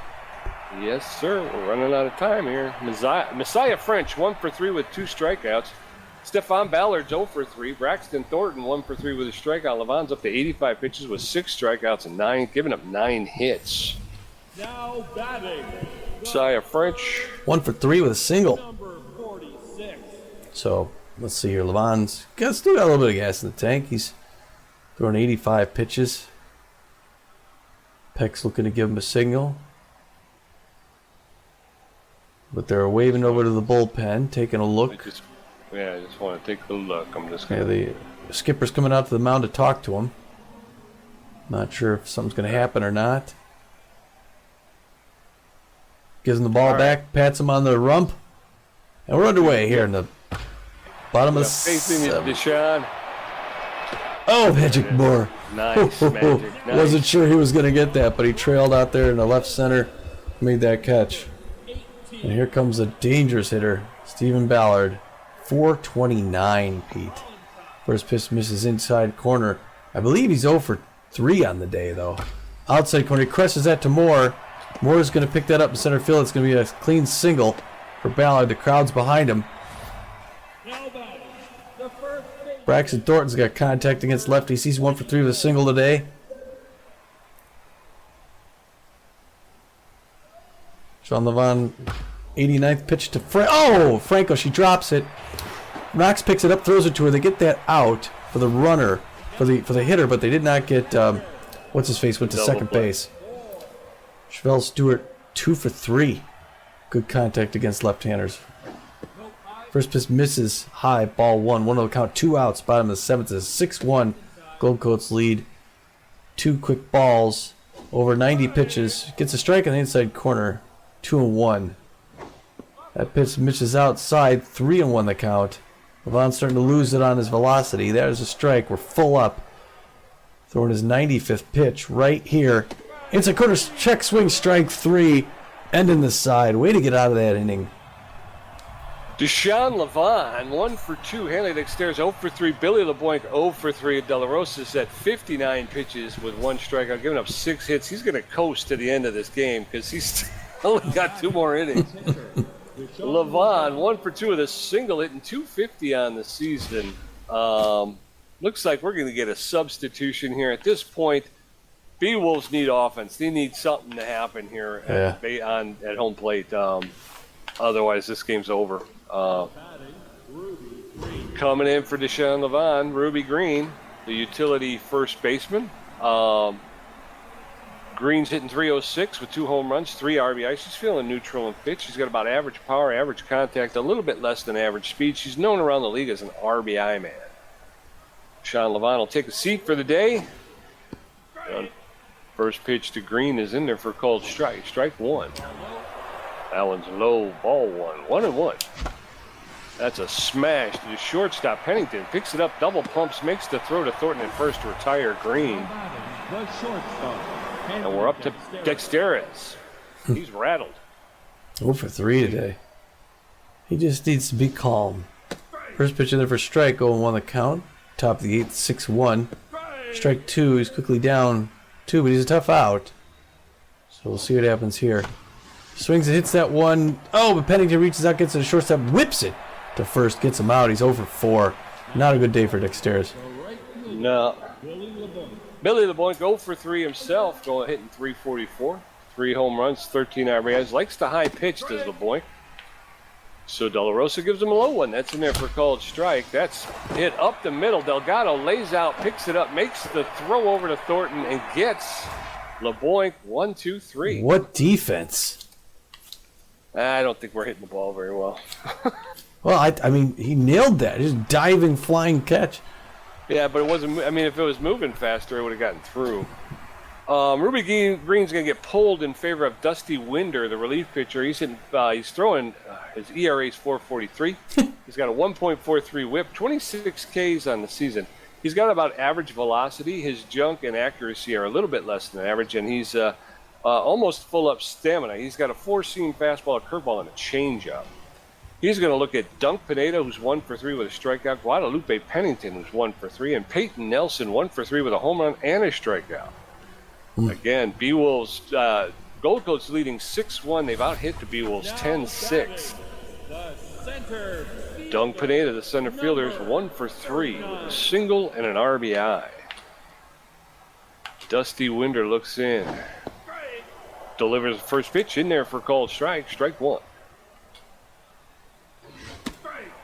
Yes, sir. We're running out of time here. Messiah French, 1 for 3 with 2 strikeouts. Stephon Ballard's 0 for 3. Braxton Thornton, 1 for 3 with a strikeout. Lavon's up to 85 pitches with 6 strikeouts and giving up 9 hits. Now batting, Messiah French. 1 for 3 with a single. number 46. So, let's see here. Lavon's still got a little bit of gas in the tank. He's throwing 85 pitches. Peck's looking to give him a signal. But they're waving over to the bullpen, taking a look. I just want to take a look. I'm just Yeah, going the skipper's coming out to the mound to talk to him. Not sure if something's going to happen or not. Gives him the ball back, pats him on the rump. And we're underway here in the bottom of the facing you, 7th. Deshaun. Oh, Magic Moore. Nice, Magic. Nice. Wasn't sure he was going to get that, but he trailed out there in the left center, made that catch. And here comes a dangerous hitter, Stephen Ballard. 429, Pete. First pitch misses inside corner. I believe he's 0 for 3 on the day, though. Outside corner. He crosses that to Moore. Moore's going to pick that up in center field. It's going to be a clean single for Ballard. The crowd's behind him. Now batting, the first baseman, Braxton Thornton's got contact against lefties. He's 1 for 3 with a single today. Sean Levon, 89th pitch to Franco. She drops it. Knox picks it up, throws it to her. They get that out for the runner, for the hitter, but they did not get what's his face went to second base. Chevelle Stewart 2 for 3. Good contact against left-handers. First pitch misses high, ball 1. 1 on the count, 2 outs. Bottom of the 7th is 6-1. Gold Coats lead. 2 quick balls, over 90 pitches. Gets a strike on the inside corner. 2-1. That pitch misses outside. 3-1 the count. Levon's starting to lose it on his velocity. There's a strike. We're full up. Throwing his 95th pitch right here. Inside corner, check swing, strike 3. Ending the side. Way to get out of that inning. Deshaun Levon, 1 for 2. Hanley Dexter 0 for 3. Billy LeBlanc 0 for 3. Della Rosa's at 59 pitches with 1 strikeout, giving up 6 hits. He's going to coast to the end of this game because he's only got 2 more innings. Levon, 1 for 2 with a single, hitting 250 on the season. looks like we're going to get a substitution here. At this point, Beewolves need offense. They need something to happen here at home plate. Otherwise, this game's over. Coming in for Deshaun Levon, Ruby Green, the utility first baseman. Green's hitting .306 with 2 home runs, 3 RBIs. She's feeling neutral and pitch. She's got about average power, average contact, a little bit less than average speed. She's known around the league as an RBI man. Deshaun Levon will take a seat for the day. First pitch to Green is in there for a called strike. Strike 1. That one's low, ball 1. 1-1. That's a smash to the shortstop. Pennington picks it up, double pumps, makes the throw to Thornton at first to retire Green. And we're up to Dexteris. He's rattled. 0 for 3 today. He just needs to be calm. First pitch in there for strike, 0-1 the count. Top of the 8th, 6-1. Strike 2, he's quickly down 2, but he's a tough out. So we'll see what happens here. Swings and hits that one. Oh, but Pennington reaches out, gets to the shortstop, whips it to first, gets him out. He's 0 for 4. Not a good day for Dexteris. No. Billy LeBlanc 0 for 3 himself, hitting .344. 3 home runs, 13 RBIs. Likes the high pitch, does LeBlanc. So De La Rosa gives him a low one. That's in there for a called strike. That's hit up the middle. Delgado lays out, picks it up, makes the throw over to Thornton, and gets LeBlanc 1, 2, 3. What defense? I don't think we're hitting the ball very well. Well, I mean, he nailed that. Just diving, flying catch. Yeah, but it wasn't. I mean, if it was moving faster, it would have gotten through. Ruby Green's going to get pulled in favor of Dusty Winder, the relief pitcher. He's throwing. His ERA is 4.43. He's got a 1.43 WHIP, 26 Ks on the season. He's got about average velocity. His junk and accuracy are a little bit less than average, and he's almost full up stamina. He's got a 4-seam fastball, a curveball, and a changeup. He's going to look at Dunk Pineda, who's 1 for 3 with a strikeout, Guadalupe Pennington, who's 1 for 3, and Peyton Nelson, 1 for 3 with a home run and a strikeout. Again, Beewolves, Gold Coast leading 6-1. They've out-hit the Beewolves 10-6. Dunk Pineda, the center fielder, is 1 for 3 with a single and an RBI. Dusty Winder looks in. Delivers the first pitch in there for called strike. Strike 1.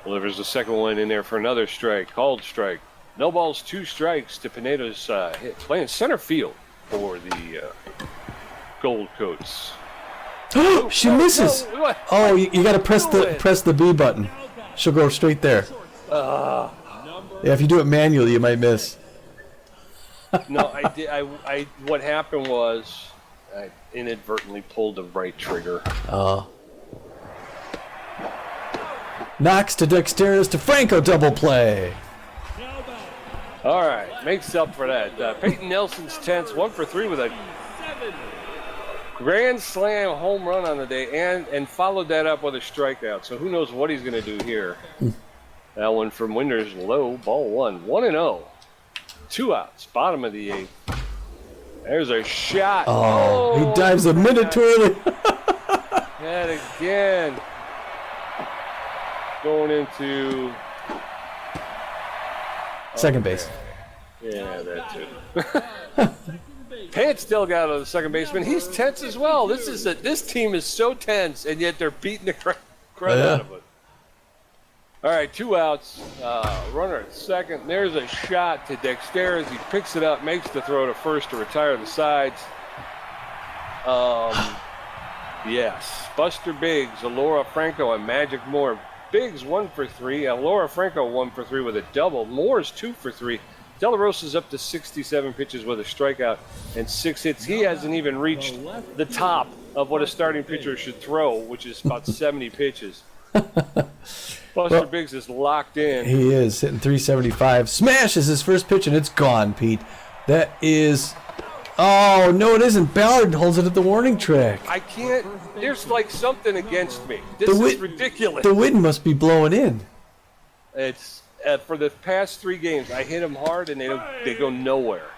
Delivers the second one in there for another strike. Called strike. No balls, 2 strikes to Pineda's hit. Playing center field for the Gold Coats. She misses. Oh, you got to press the B button. She'll go straight there. Yeah, if you do it manually, you might miss. No, I did. What happened was I inadvertently pulled the right trigger. Knocks to Dexteris to Franco, double play. All right, makes up for that. Peyton Nelson's 10th, 1 for 3 with a grand slam home run on the day, and followed that up with a strikeout. So who knows what he's going to do here. That one from Winder's low, ball 1. 1-0. 2 outs, bottom of the 8th. There's a shot. Oh, he dives a minute too early. And again. Going into second base. Yeah, that too. Pants still got on the second baseman. He's tense as well. This team is so tense, and yet they're beating the crap out of it. All right, 2 outs. Runner at second. There's a shot to Dexteris. He picks it up, makes the throw to first to retire the sides. Yes, Buster Biggs, Alora Franco, and Magic Moore. Biggs 1 for 3. Laura Franco 1 for 3 with a double. Moore's 2 for 3. De La Rosa's up to 67 pitches with a strikeout and 6 hits. He hasn't even reached the top of what a starting pitcher should throw, which is about 70 pitches. Buster Biggs is locked in. He is hitting .375. Smashes his first pitch and it's gone, Pete. That is. Oh, no, it isn't. Ballard holds it at the warning track. I can't. There's like something against me. This is ridiculous. The wind must be blowing in. It's for the past 3 games, I hit them hard and they go nowhere.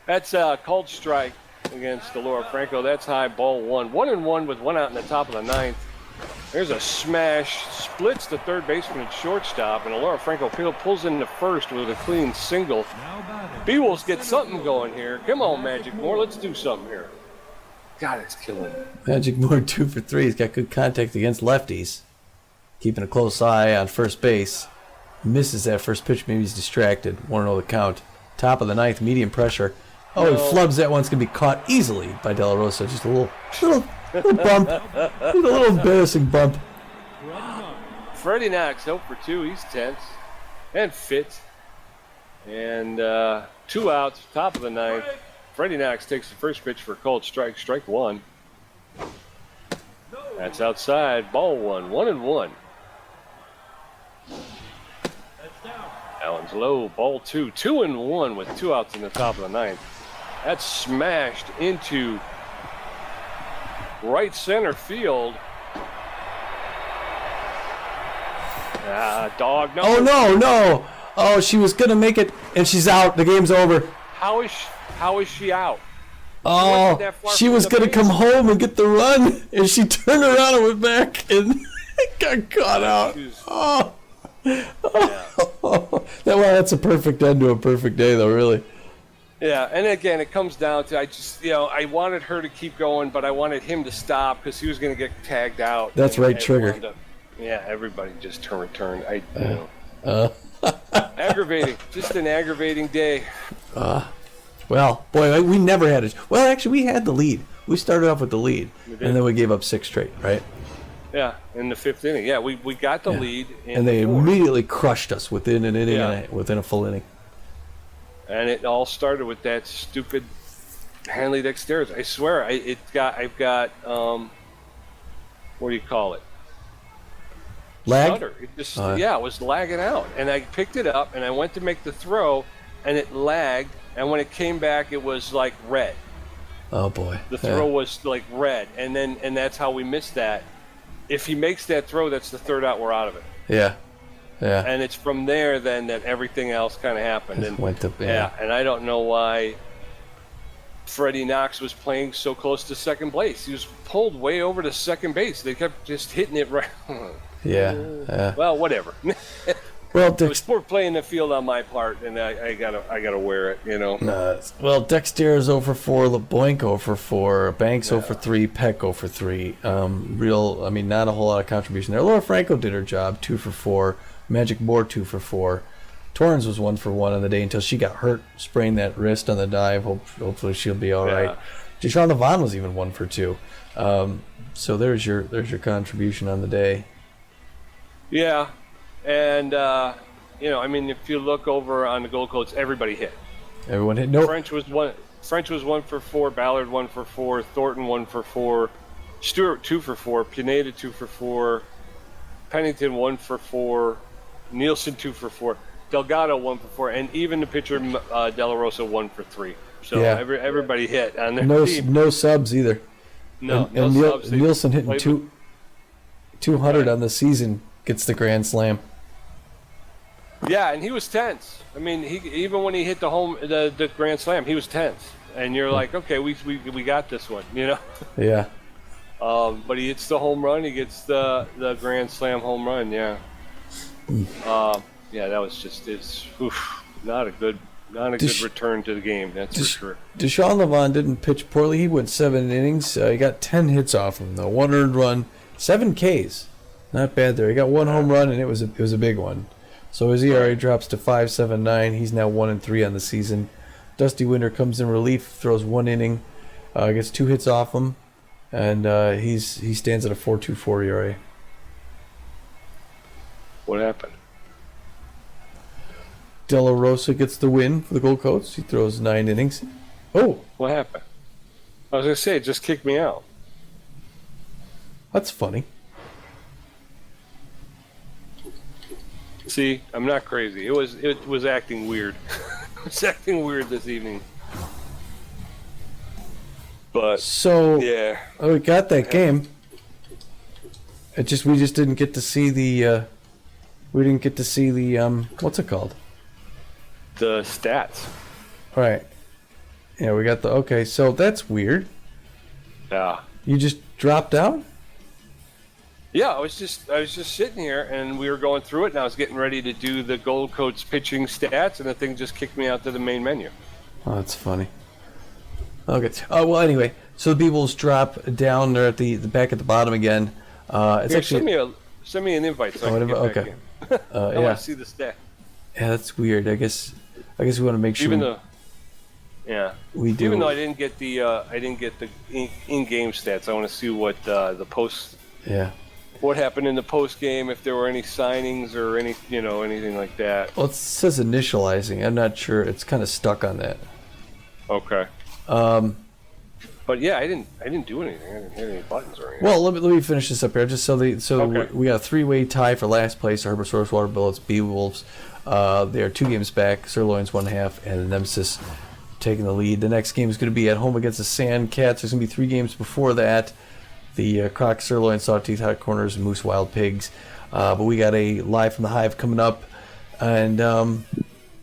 That's a called strike against Laura Franco. That's high, ball 1. 1-1 with 1 out in the top of the 9th. There's a smash, splits the third baseman and shortstop, and Laura Franco pulls into first with a clean single. Beewolves get something going here. Come on, Magic Moore, let's do something here. God, it's killing me. Magic Moore 2 for 3. He's got good contact against lefties. Keeping a close eye on first base. Misses that first pitch. Maybe he's distracted. 1-0 the count. Top of the ninth, medium pressure. Oh, he flubs that one. It's going to be caught easily by De La Rosa. Just a little bump. Just a little embarrassing bump. Freddie Knox 0 for 2. He's tense and fit. And 2 outs, top of the ninth. Freddie Knox takes the first pitch for a called strike. Strike one. That's outside. Ball one. 1-1. That one's low. Ball two. 2-1 with 2 outs in the top of the ninth. That's smashed into right center field. Dog. No. Oh, no. Oh, she was going to make it, and she's out. The game's over. How is she out? Oh, she was going to come home and get the run, and she turned around and went back and got caught out. Oh. Yeah. That's a perfect end to a perfect day, though, really. Yeah, and again, it comes down to I wanted her to keep going, but I wanted him to stop because he was going to get tagged out. That's right trigger. Everybody just turned. Aggravating. Just an aggravating day. Well, boy, we never had it. Well, actually, we had the lead. We started off with the lead, and then we gave up 6 straight, right? Yeah, in the 5th inning. Yeah, we got the lead. And they immediately crushed us within an inning, within a full inning. And it all started with that stupid Hanley Dexter's. I swear, I've got what do you call it? Lag? Stutter. It just it was lagging out, and I picked it up and I went to make the throw, and it lagged, and when it came back, it was like red. Oh boy! The throw was like red, and that's how we missed that. If he makes that throw, that's the 3rd out. We're out of it. Yeah. And it's from there then that everything else kind of happened. And went to, and I don't know why Freddie Knox was playing so close to second base. He was pulled way over to second base. They kept just hitting it right. Well, whatever. Well, it was poor play in the field on my part, and I gotta wear it, you know. Well, Dexter is 0 for 4, LeBoink 0 for 4, Banks 0 for 3, Peck 0 for 3. Not a whole lot of contribution there. Laura Franco did her job, 2 for 4. Magic Moore 2 for 4. Torrens was 1 for 1 on the day until she got hurt, sprained that wrist on the dive. Hopefully she'll be all right. Deshaun Levon was even 1 for 2. So there's your contribution on the day. Yeah, and if you look over on the Gold Coats, everybody hit. Everyone hit. No. French was 1 for 4. Ballard 1 for 4. Thornton 1 for 4. Stewart 2 for 4. Pineda 2 for 4. Pennington 1 for 4. Nielsen 2 for 4. Delgado 1 for 4, and even the pitcher De La Rosa 1 for 3. So everybody hit on their team. No subs either. No subs. Nielsen hitting 200 on the season gets the grand slam. Yeah, and he was tense. I mean, even when he hit the grand slam, he was tense. And you're like, okay, we got this one, you know. Yeah. But he hits the home run. He gets the grand slam home run. Yeah. That was just not a good return to the game. That's for sure. Deshaun Levon didn't pitch poorly. He went 7 innings. He got 10 hits off him though. 1 earned run, 7 Ks. Not bad there. He got 1 home run, and it was a big one. So his ERA drops to 5.79. He's now 1-3 on the season. Dusty Winter comes in relief, throws 1 inning, gets 2 hits off him, and he stands at a 4.24 ERA. What happened? De La Rosa gets the win for the Gold Coats. He throws 9 innings. Oh, what happened? I was gonna say, it just kicked me out. That's funny. See, I'm not crazy. It was acting weird. It was acting weird this evening. But we got that game. We just didn't get to see the what's it called? The stats. Right. Yeah, we got so that's weird. Yeah. You just dropped out? Yeah, I was just sitting here, and we were going through it, and I was getting ready to do the Gold Coats pitching stats, and the thing just kicked me out to the main menu. Oh, that's funny. Okay. Well, anyway, so the Beewolves drop down. They're at the back at the bottom again. It's Here, actually send me an invite so I can get back okay. in. I Yeah. want to see the stat. Yeah, that's weird. I guess we want to make sure. Even though, yeah, we do. Even though I didn't get the in-game stats, I want to see what the post. Yeah. What happened in the post game? If there were any signings or anything like that. Well, it says initializing. I'm not sure. It's kind of stuck on that. Okay. But yeah, I didn't do anything. I didn't hit any buttons or anything. Well, let me finish this up here. Just Okay. we got a 3-way tie for last place. Herbosaurus, Water Bullets, Beewolves. They are 2 games back. Sirloin's 1.5, and the Nemesis taking the lead. The next game is going to be at home against the Sand Cats. There's going to be 3 games before that. The Croc, Sirloin, Sawtooth, Hot Corners, and Moose Wild Pigs. But we got a Live from the Hive coming up, and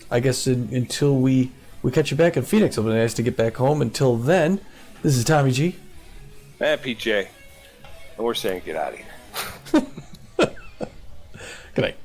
I guess until we catch you back in Phoenix, it'll be nice to get back home. Until then, this is Tommy G. PJ. And we're saying get out of here. Good night.